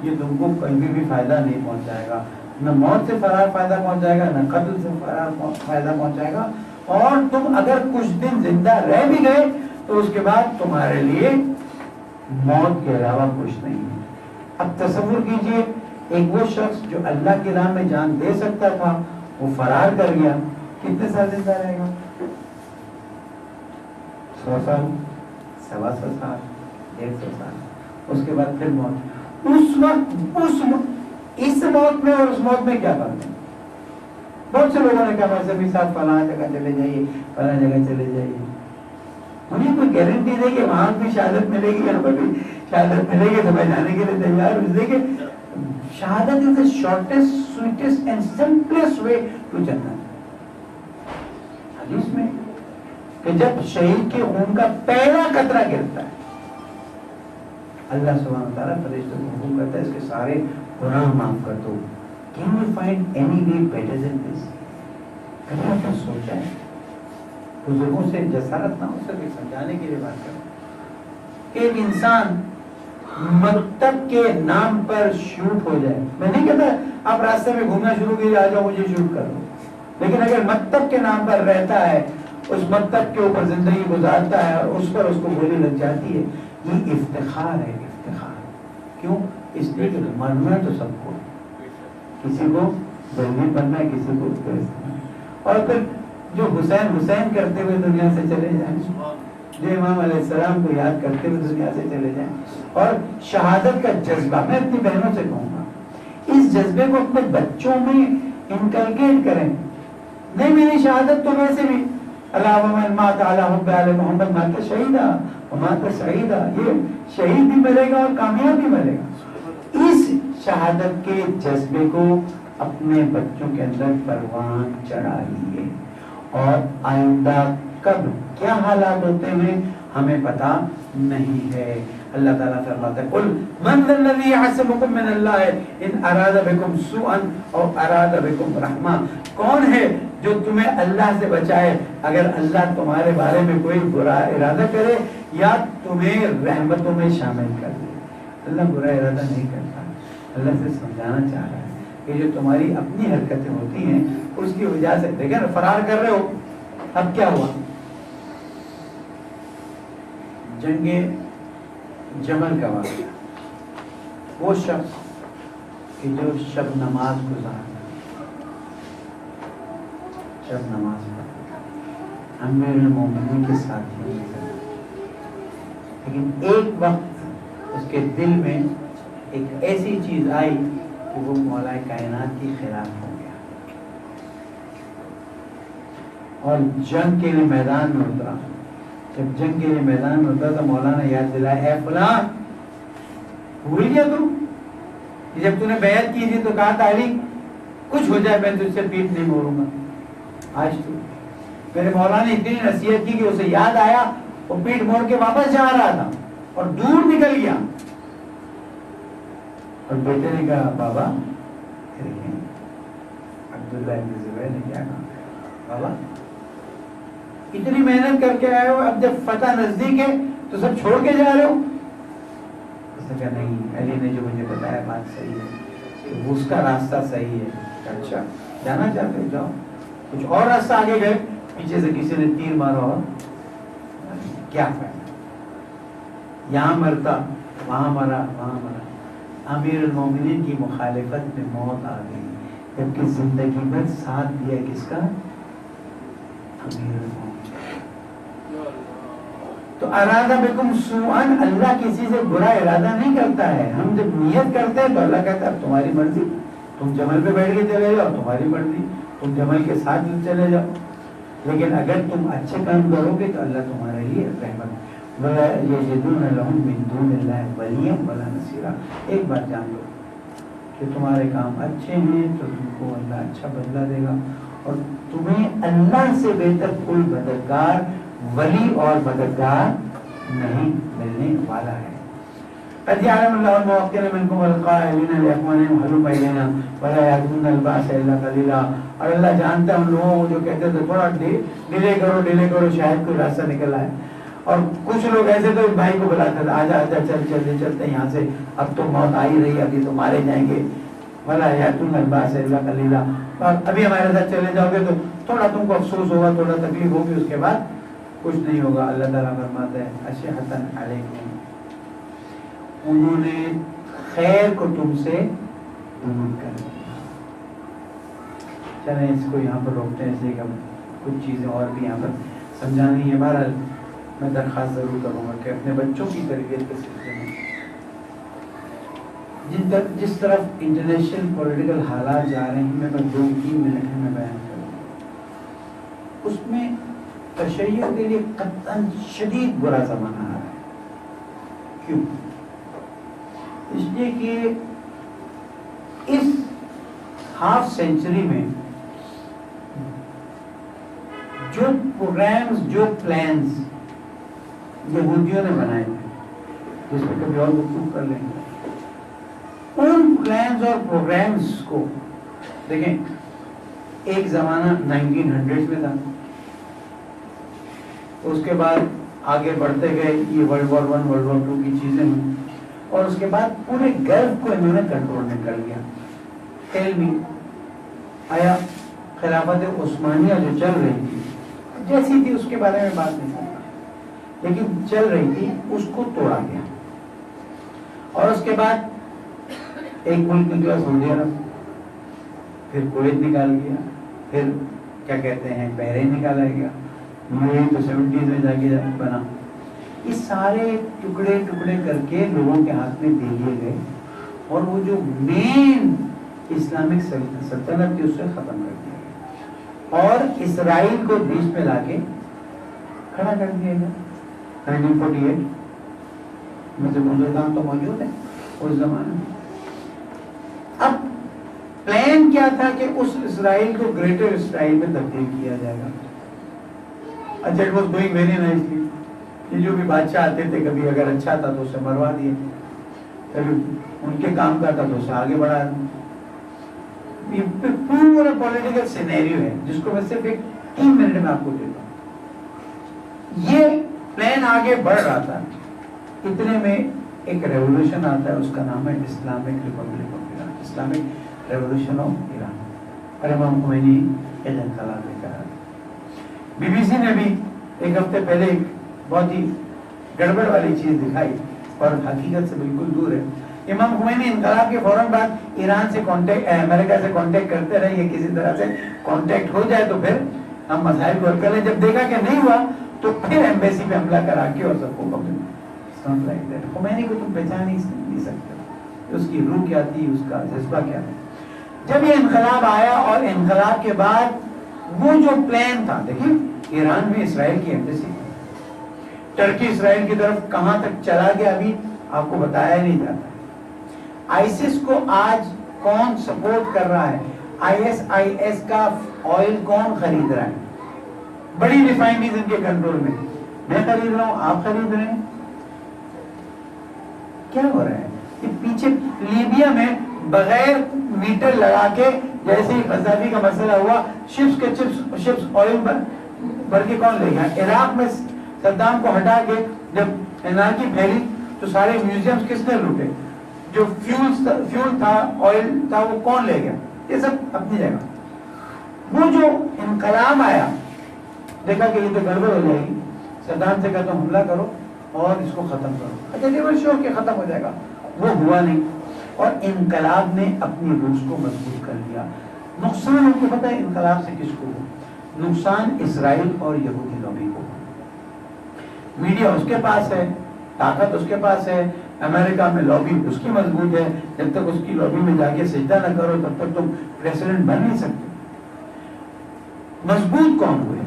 یہ تم کو کہیں بھی فائدہ نہیں پہنچائے گا. نہ موت سے فرار فائدہ پہنچائے گا، نہ قتل سے فرار فائدہ پہنچائے گا. اور تم اگر کچھ دن زندہ رہ بھی گئے تو اس کے بعد تمہارے لیے موت کے علاوہ کچھ نہیں ہے. اب تصور کیجئے ایک وہ شخص جو اللہ کی راہ میں جان دے سکتا تھا وہ فرار کر گیا، کتنے سال زندہ رہے گا؟ 100 سال، 125 سال، 150 سال. اس کے بعد پھر موت. اس وقت اس موت میں اور اس موت میں کیا فرق ہے؟ بہت سے لوگوں نے کہا مذہبی صاحب فلاں جگہ چلے جائیے، فلاں جگہ چلے جائیے. انہیں کوئی گارنٹی دے کہ وہاں بھی شہادت ملے گی، یہاں پر بھی شہادت ملے گی تو میں جانے کے لیے تیار ہوں. اس لیے کہ شہادت is the shortest, sweetest and simplest way to جنت. حدیث میں کہ جب شہید کے خون کا پہلا قطرہ گرتا ہے اللہ سبحانہ وتعالیٰ فرشتوں کو حکم کرتا ہے اس کے سارے گناہ معاف کر دو. Can you find any way better than this؟ کبھی آپ نے سوچا ہے؟ بزرگوں سے جسارت نہ ہو سکے سمجھانے کے لیے بات کریں کہ ایک انسان مکتب کے نام پر شوٹ ہو جائے. میں نہیں کہتا آپ راستے میں گھومنا شروع کیجیے، آ جاؤ مجھے شوٹ کر دو. لیکن اگر مکتب کے نام پر رہتا ہے، اس مکتب کے اوپر زندگی گزارتا ہے اور اس پر اس کو گولی لگ جاتی ہے، یہ افتخار ہے. افتخار کیوں؟ اس لیے کہ مرنا تو سب کو، کسی کو جلدی بننا ہے، کسی کو. اور پھر جو حسین کرتے ہوئے دنیا سے چلے جائیں، جو امام علیہ السلام کو یاد کرتے ہوئے دنیا سے چلے جائیں. اور شہادت کا جذبہ میں اپنی بہنوں سے کہوں گا اس جذبے کو اپنے بچوں میں انکلکیٹ کریں. نہیں میری شہادت تو ویسے بھی اللہم مات علی حب آل محمد مات شہیدہ ومات سعیدہ، یہ شہید بھی ملے گا اور کامیاب بھی ملے گا. اس شہادت کے جذبے کو اپنے بچوں کے اندر پروان چڑھائیے. اور آئندہ کب کیا حالات ہوتے ہیں ہمیں پتا نہیں ہے. اللہ تعالیٰ فرماتا ہے قل من ذا الذی یعصمکم من اللہ ان اراد بکم سوءا او اراد بکم رحمہ. کون ہے جو تمہیں اللہ سے بچائے اگر اللہ تمہارے بارے میں کوئی برا ارادہ کرے یا تمہیں رحمتوں میں شامل کر دے. اللہ برا ارادہ نہیں کرتا، اللہ سے سمجھانا چاہ رہا ہے یہ جو تمہاری اپنی حرکتیں ہوتی ہیں اس کی وجہ سے، دیکھیں نا فرار کر رہے ہو، اب کیا ہوا؟ جنگ جمل کا واقعہ، وہ شخص کہ جو شب نماز گزارا، شب نماز پڑھا، امیر المومنین کے ساتھ ہی، لیکن ایک وقت اس کے دل میں ایک ایسی چیز آئی کہ وہ مولا کائنات کی خلاف ہو گیا اور جنگ کے لیے میدان میں اترا۔ جب جنگ کے لیے میدان میں اترا تو مولانا یاد دلایا، اے فلاں بھول گیا تو جب تو نے بیعت کی تھی تو کہا تھا علی کچھ ہو جائے میں تجھ سے پیٹ نہیں موڑوں گا، آج تو میرے مولا نے اتنی نصیحت کی کہ اسے یاد آیا، وہ پیٹ موڑ کے واپس جا رہا تھا اور دور نکل گیا، اور بیٹے نے کہا بابا عبداللہ ابن زبیر نے کیا کہا، بابا اتنی محنت کر کے آئے ہو، اب جب فتح نزدیک ہے تو سب چھوڑ کے جا رہے ہو؟ اس نے کہا نہیں، علی نے جو مجھے بتایا بات صحیح ہے، تو اس کا راستہ صحیح ہے۔ اچھا جانا چاہتے ہو جاؤ، کچھ اور راستہ آگے گئے، پیچھے سے کسی نے تیر مارا اور کیا فائدہ، یہاں مرتا وہاں مرا وہاں مرا، امیر المومنین کی مخالفت میں موت آ گئی، جبکہ زندگی بھر ساتھ دیا کس کا؟ امیر المومنین۔ تو ارادہ بکم سوءن، اللہ کسی سے برا ارادہ نہیں کرتا ہے، ہم جب نیت کرتے ہیں تو اللہ کہتا ہے اب تمہاری مرضی، تم جمل پہ بیٹھ کے چلے جاؤ تمہاری مرضی، تم جمل کے ساتھ چلے جاؤ، لیکن اگر تم اچھے کام کرو گے تو اللہ تمہارے لیے رحمت وَلَا يَجِدُونَ لَهُم مِّن دُونِ اللَّهِ وَلِيًّا وَلَا نَصِيرًا۔ ایک بات جان لو کہ تمہارے کام اچھے ہیں تو تم کو اللہ اچھا بدلہ دے گا، اور تمہیں اللہ سے بہتر کوئی مددگار، ولی اور مددگار نہیں ملنے والا ہے۔ قد يعلم الله الموقرين منكم والقائلين لإخوانهم هلم إلينا ولا يأتون البأس إلا قليلا، اور اللہ جانتا ہے ان لوگوں کو جو کہتے تھے تھوڑا ڈیلے کرو شاید کوئی راستہ نکل آئے، اور کچھ لوگ ایسے تو بھائی کو بلاتے تھے آجا آجا چلتے یہاں سے، اب تو موت آ ہی رہی، ابھی تو مارے جائیں گے، ولا يأتون البأس إلا قليلا، ابھی ہمارے ساتھ چلے جاؤ گے تو تھوڑا تم کو افسوس ہوگا، تھوڑا تکلیف ہوگی، اس کے بعد کچھ نہیں ہوگا۔ اللہ تعالیٰ فرماتا ہے اشحۃ علیکم، انہوں نے خیر کو تم سے دور کر دیا۔ چلیں اس کو یہاں پر روکتے ہیں، اس لیے کہ کچھ چیزیں اور بھی یہاں پر سمجھانی ہے۔ بہرحال میں درخواست ضرور کروں گا کہ اپنے بچوں کی تربیت کے سلسلے میں جس طرف انٹرنیشنل پولیٹیکل حالات جا رہے ہیں، میں بس 2-3 منٹ میں بیان کروں گا، اس میں تشیع کے لیے قطعاً شدید برا زمانہ آ رہا ہے۔ کیوں؟ اس لیے کہ اس ہاف سینچری میں جو پروگرامز، جو پلانز یہودیوں نے بنائے تھے، جس میں کبھی اور گفتگو کر لیں گے، ان پلانز اور پروگرامز کو دیکھیں، ایک زمانہ 1900 میں تھا، اس کے بعد آگے بڑھتے گئے، یہ ورلڈ وار 1 ورلڈ وار 2 کی چیزیں ہوئی، اور اس کے بعد پورے گلف کو انہوں نے کنٹرول میں کر لیا۔ تیل بھی آیا، خلافت عثمانیہ جو چل رہی تھی جیسی تھی اس کے بارے میں بات نہیں کرتا، لیکن چل رہی تھی، اس کو توڑا گیا، اور اس کے بعد ایک ملک نکلا سعودی عرب، پھر کویت نکال گیا، پھر کیا کہتے ہیں بحرین نکالا گیا، یہ تو 70s میں جا کے بنا۔ یہ سارے ٹکڑے ٹکڑے کر کے لوگوں کے ہاتھ میں دے دیے گئے، اور وہ جو مین اسلامک سلطنت تھی اس سے ختم کر دیا گیا، اور اسرائیل کو بیچ میں لا کے کھڑا کر دیا گیا 1948 میں سے بزرگان تو موجود ہیں اس زمانے میں۔ اب پلان کیا تھا کہ اس اسرائیل کو گریٹر اسرائیل میں تبدیل کیا جائے گا۔ اچھا it was going very nicely, یہ جو بھی بادشاہ آتے تھے کبھی اگر اچھا تھا تو اسے مروا دیے، کبھی ان کے کام کا تھا تو اسے آگے بڑھا۔ یہ پورا پولیٹیکل سینیریو ہے جس کو میں صرف ایک 3 منٹ میں آپ کو دیتا ہوں۔ یہ پلان آگے بڑھ رہا تھا، اتنے میں ایک ریولوشن آتا ہے، اس کا نام ہے Islamic republic of Iran, Islamic revolution of Iran, اور امام خمینی ایک انقلاب لے کر آئے۔ BBC نے بھی ایک ہفتے پہلے ایک بہت ہی گڑبڑ والی چیز دکھائی اور حقیقت سے بالکل دور ہے۔ امام خمینی انقلاب کے فوراً بعد ایران سے امریکہ سے کانٹیکٹ کرتے رہے، یہ کسی طرح سے کانٹیکٹ ہو جائے تو پھر ہم مسائل کو حل کر لیں۔ جب دیکھا کہ نہیں ہوا تو پھر ایمبیسی پہ حملہ کرا کے اور سب کو خمینی کو تم پہچان ہی نہیں سکتے، اس کی روح کیا تھی، اس کا جذبہ کیا تھا۔ جب یہ انقلاب آیا اور انقلاب کے بعد وہ جو پلان تھا، دیکھیں ایران میں اسرائیل کی ایمبیسی، ٹرکی اسرائیل کی طرف کہاں تک چلا گیا ابھی آپ کو بتایا نہیں جاتا۔ آئیسس کو آج کون سپورٹ کر رہا ہے، ISIS کا آئل کون خرید رہا ہے؟ بڑی ریفائنریز ان کے کنٹرول میں، میں خرید رہا ہوں، آپ خرید رہے ہیں۔ کیا ہو رہا ہے کہ پیچھے لیبیا میں بغیر میٹر لگا کے جیسے ہی قذافی کا مسئلہ ہوا شپس آئل بھر کے کون لے گیا؟ عراق میں صدام کو ہٹا کے جب انارکی پھیلی تو سارے میوزیمز کس نے لوٹے؟ جو فیول تھا، آئل تھا، وہ کون لے گیا؟ یہ سب اپنی جگہ۔ وہ جو انقلاب آیا، دیکھا کہ یہ تو گڑبڑ ہو جائے گی، صدام سے کہا تو حملہ کرو اور اس کو ختم کرو، اچھا لیبر شور کے ختم ہو جائے گا، وہ ہوا نہیں، اور انقلاب نے اپنی روس کو مضبوط کر لیا۔ نقصان آپ کو پتہ ہے انقلاب سے کس کو ہوا؟ نقصان اسرائیل اور یہودی لوبی کو۔ میڈیا اس کے پاس ہے، طاقت اس کے پاس ہے، امریکہ میں لوبی اس کی مضبوط ہے، جب تک اس کی لوبی میں جا کے سجدہ نہ کرو تب تک تم پریزیڈنٹ بن نہیں سکتے۔ مضبوط کون ہوئے؟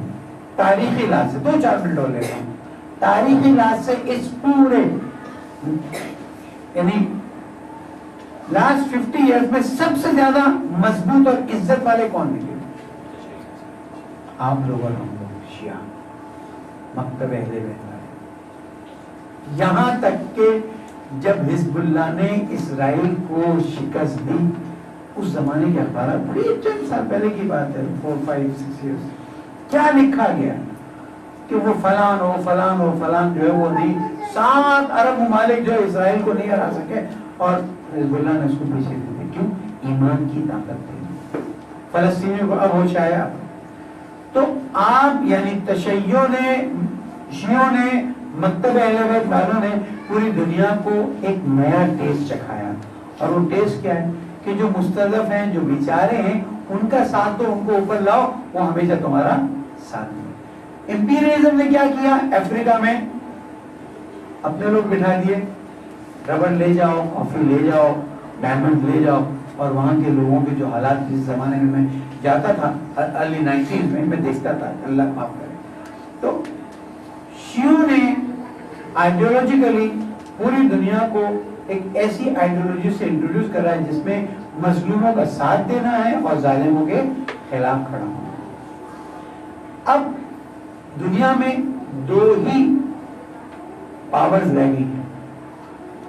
تاریخی لحاظ سے 2-4 منٹ اور لیتا ہوں، تاریخی لحاظ سے اس پورے یعنی لاسٹ 50 ایئرز میں سب سے زیادہ مضبوط اور عزت والے کون نکلے؟ آپ لوگ اور ہم لوگ، شیعہ، مکتب اہل بیت۔ یہاں تک کہ جب حزب اللہ نے اسرائیل کو شکست دی، اس زمانے کے اخبارات، بڑی چند سال پہلے کی بات ہے، 4-5-6 ایئرز، کیا لکھا گیا کہ وہ فلان ہو فلان ہو فلان جو ہے وہ نہیں، 7 عرب ممالک جو اسرائیل کو نہیں ہرا سکے، اور حزب اللہ نے اس کو پیچھے دے دیا۔ کیوں؟ ایمان کی طاقت تھی۔ فلسطینیوں کو اب ہوش آیا۔ تو آپ یعنی شیعوں نے، مکتب اہل بیت والوں نے پوری دنیا کو ایک نیا ٹیسٹ چکھایا، اور وہ ٹیسٹ کیا ہے کہ جو مستضعف ہیں، جو بیچارے ہیں، ان کا ساتھ دو، ان کو اوپر لاؤ، وہ ہمیشہ تمہارا ساتھ دیں۔ امپیریلزم نے کیا کیا؟ افریقہ میں اپنے لوگ بٹھا دیے، ربڑ لے جاؤ، کافی لے جاؤ، ڈائمنڈ لے جاؤ، اور وہاں کے لوگوں کے جو حالات، جس زمانے میں جاتا تھا ارلی 90s میں دیکھتا تھا، اللہ معاف کرے، تو شیعوں نے آئیڈیولوجیکلی پوری دنیا کو ایک ایسی آئیڈیولوجی سے انٹروڈیوس کرا ہے جس میں مظلوموں کا ساتھ دینا ہے اور ظالموں کے خلاف کھڑا ہونا ہے۔ اب دنیا میں 2 ہی پاورز رہ گئی ہیں،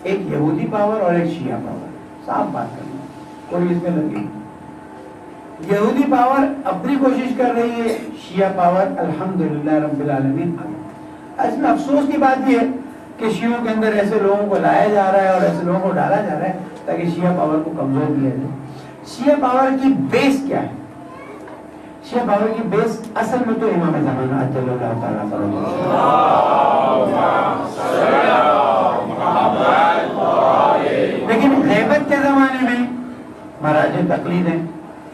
ایک یہودی پاور اور ایک شیعہ پاور۔ صاف بات کرنا، کوئی اس میں لگی، یہودی پاور اپنی کوشش کر رہی ہے، شیعہ پاور الحمدللہ رب العالمین آ گئی۔ اس میں افسوس کی بات یہ ہے کہ شیعوں کے اندر ایسے لوگوں کو لایا جا رہا ہے اور ایسے لوگوں کو ڈالا جا رہا ہے تاکہ شیعہ پاور کو کمزور کیا جائے۔ شیعہ پاور کی بیس کیا ہے؟ شیعہ پاور کی بیس اصل میں تو امام زمانہ اجل اللہ تعالیٰ فرماتے ہیں، لیکن غیبت کے زمانے میں مراج تقلید ہیں،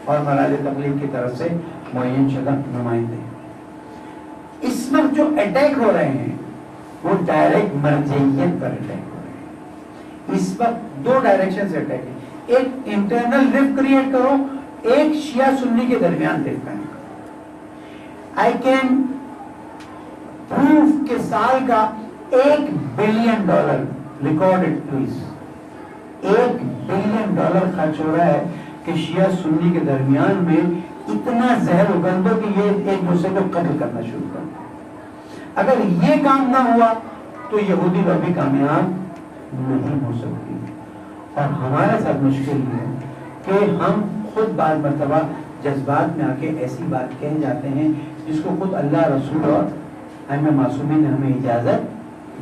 اور مراج تقلید کی طرف سے معین شدہ نمائندے۔ اس وقت جو اٹیک ہو رہے ہیں وہ ڈائریکٹ مرجعیت پر اٹیک ہو رہے ہیں۔ اس وقت 2 ڈائریکشن سے اٹیک ہے، ایک انٹرنل رفٹ کریٹ کرو، ایک شیعہ سنی کے درمیان رفٹ قائم کرو۔ آئی کین پروف کہ سال کا $1 بلین ریکارڈڈ پلیز $1 بلین خرچ ہو رہا ہے کہ شیعہ سنی کے درمیان میں اتنا زہر اگل دو کہ یہ ایک دوسرے کو قتل کرنا شروع کر دو۔ اگر یہ کام نہ ہوا تو یہودی لوبی کامیاب نہیں ہو سکتی۔ اور ہمارے ساتھ مشکل یہ ہے کہ ہم خود بعض مرتبہ جذبات میں آ کے ایسی بات کہہ جاتے ہیں جس کو خود اللہ، رسول اور ائمہ معصومین نے ہمیں اجازت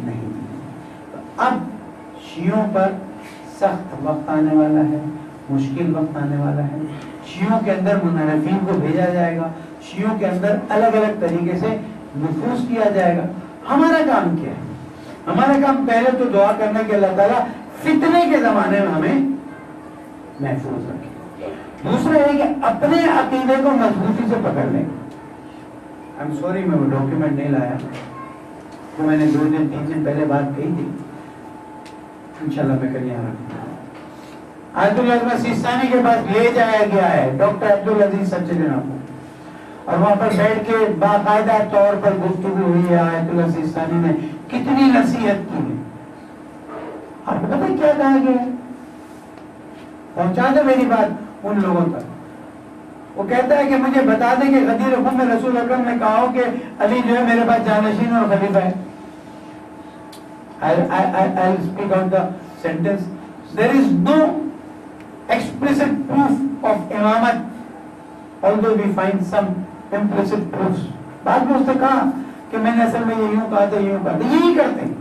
نہیں دی۔ اب شیعوں پر سخت وقت آنے والا ہے، مشکل وقت آنے والا ہے. شیعوں کے اندر منحرفین کو بھیجا جائے گا, شیعوں کے اندر الگ الگ طریقے سے نفوذ کیا جائے گا. ہمارا کام کیا ہے؟ ہمارا کام پہلے تو دعا کرنا کہ اللہ تعالیٰ فتنے کے زمانے میں ہمیں محفوظ رکھے. دوسرا ہے کہ اپنے عقیدے کو مضبوطی سے پکڑ لیں. آئی ایم سوری میں وہ ڈاکیومنٹ نہیں لایا, تو میں نے 2 دن 3 دن پہلے بات کہی تھی, انشاءاللہ میں کل یہاں رکھوں گا. آیت اللہ سیستانی کے پاس لے جایا گیا ہے ڈاکٹر عبدالعزیز سچدینہ کو, اور وہاں پر بیٹھ کے باقاعدہ طور پر گفتگو ہوئی ہے. آیت اللہ سیستانی نے کتنی نصیحت کی ہے. آپ کو پتہ کیا کہا گیا ہے؟ پہنچا دے میری بات ان لوگوں تک. وہ کہتا ہے کہ مجھے بتا دیں کہ غدیر خم میں رسول اکرم نے کہا ہو کہ علی جو ہے میرے پاس جانشین اور خلیفہ ہے. I'll speak out the sentence. There is no explicit proof of imamat, although we find some implicit proofs. بعد میں اس نے کہا کہ میں نے اصل میں یہ یوں کہا تھا, یوں کہا تھا. یہی کرتے ہیں.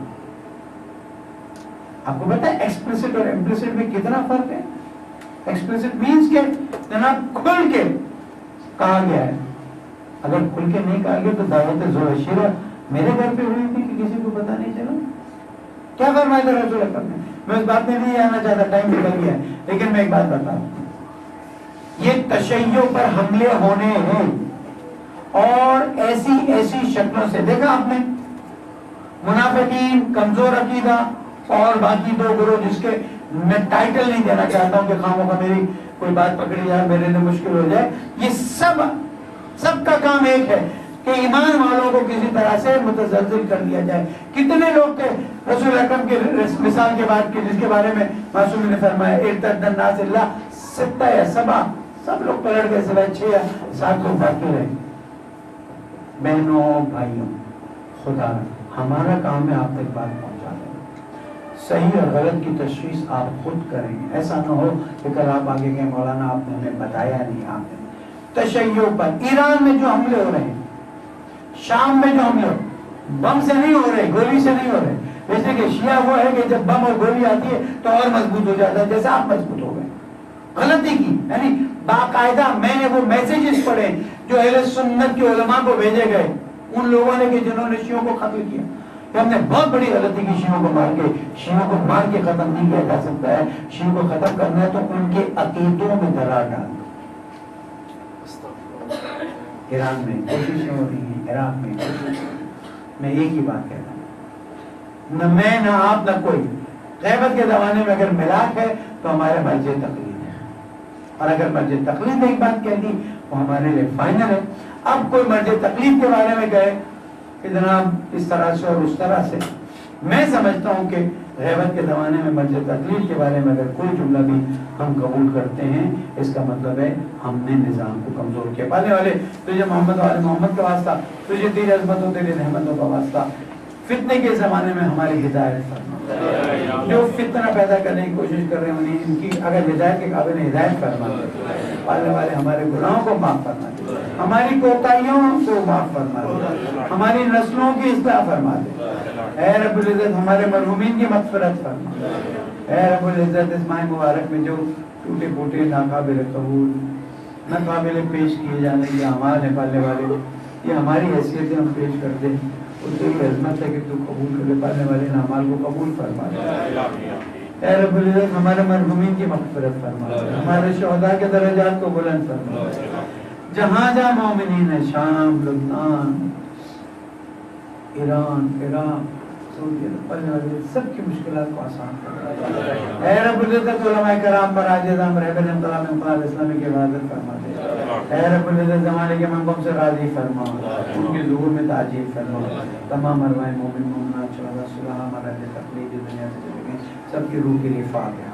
آپ کو پتہ ہے ایکسپلسٹ اور امپلسٹ میں کتنا فرق ہے؟ ایکسپلسٹ مینس کہ جناب کھل کے کہا گیا ہے. اگر کھل کے نہیں کہا گیا تو دعوت ظہور شیرہ میرے گھر پہ ہوئی تھی کہ کسی کو پتہ نہیں چلا. کیا فرمایا تھا رسول اکرم نے؟ میں اس بات میں نہیں آنا چاہتا, ٹائم نکل گیا ہے, لیکن میں ایک بات بتا رہا ہوں. یہ تشیع پر حملے ہونے ہیں اور ایسی شکلوں سے. دیکھا آپ نے منافقین, کمزور عقیدہ اور باقی 2 گروہ جس کے میں ٹائٹل نہیں دینا چاہتا ہوں کہ خاموں کا میری کوئی بات پکڑی جائے, میرے لیے مشکل ہو جائے. یہ سب کا کام ایک ہے کہ ایمان والوں کو کسی طرح سے متزلزل کر دیا جائے. کتنے لوگ تھے رسول اکرم کے مثال کے بعد کے جس کے بارے میں معصوم نے فرمایا ارتد الناس الا 6 یا 7, سب لوگ پلٹ گئے سوائے 6 یا 7 لوگ باقی رہے. بہنوں بھائیوں, خدا ہمارا کام ہے آپ تک بات پہنچا دیں. صحیح اور غلط کی تشخیص آپ خود کریں. ایسا نہ ہو کہ کل آپ آگے گئے مولانا آپ نے ہمیں بتایا نہیں. آپ نے تشیع پر ایران میں جو حملے ہو رہے ہیں, شام میں جو حملے بم سے نہیں ہو رہے, گولی سے نہیں ہو رہے. جیسے کہ شیعہ وہ ہے کہ جب بم اور گولی آتی ہے تو اور مضبوط ہو جاتا ہے, جیسے آپ مضبوط ہو گئے. غلطی کی, یعنی باقاعدہ میں نے وہ میسیجز پڑھے جو اہل سنت کے علماء کو بھیجے گئے ان لوگوں نے کہ جنہوں نے شیعوں کو قتل کیا. کہ ہم نے بہت بڑی غلطی کی شیعوں کو مار کے. شیعوں کو مار کے ختم نہیں کیا جا سکتا ہے. شیعوں کو ختم کرنا ہے تو ان کے عقیدوں میں درار ڈالنا. ایران میں کوششیں ہو رہی ہیں, عراق میں میں ایک ہی بات کہتا ہوں, نہ میں نہ آپ نہ کوئی. غیبت کے زمانے میں اگر ملاک ہے تو ہمارے مرجع تقلید ہے, اور اگر مرجع تقلید ایک بات کہہ دی وہ ہمارے لیے فائنل ہے. اب کوئی مرجع تقلید کے بارے میں کہے کہ جناب اس طرح سے اور اس طرح سے, میں سمجھتا ہوں کہ غیبت کے زمانے میں مرجع تقلید کے بارے میں اگر کوئی جملہ بھی ہم قبول کرتے ہیں اس کا مطلب ہے ہم نے نظام کو کمزور کیا. پالنے والے تجھے محمد والے محمد کا واسطہ, تجھے تیری عظمتوں تیری رحمتوں کا واسطہ. فتنے کے زمانے میں ہماری ہدایت فرما. جو فتنہ پیدا کرنے کی کوشش کر رہے ہیں انہیں ان کی اگر ہدایت کے قابل ہدایت فرما دے. پالنے والے ہمارے گناہوں کو معاف فرما دے, ہماری کوتاہیوں کو معاف فرما دے, ہماری نسلوں کی اصلاح فرما دے. اے رب العزت ہمارے مرحومین کی مغفرت فرما. اے رب العزت اس ماہ مبارک میں جو ٹوٹے پھوٹے ناقابل قبول ناقابل پیش کیے جانے کے اعمال ہیں پالنے والے, یہ ہماری حیثیت ہم پیش کر دیں. اس کی عظمت ہے کہ تو قبول کر لے. پالنے والے ان اعمال کو قبول فرما دے. اے رب العزت ہمارے مرحومین کی مغفرت فرما دے, ہمارے شہداء کے درجات کو بلند فرما دے. جہاں جہاں مومنین ہیں, شام, لبنان, ایران, عراق, سعودی عرب, پالنے والے سب کی مشکلات کو آسان فرما. اے رب العزت علماء کرام پر عاجز ہم رہبر انقلاب انقلاب اسلامی کی حفاظت فرما دے. اے رب العزت زمانے کے منبع سے راضی فرما, ان کے ظہور میں تعجیل فرما. تمام ارواح مومن مومنات شہداء صلحاء ہمارا تقلید دنیا سے چلے گئے, سب کی روح کے لیے فاتحہ.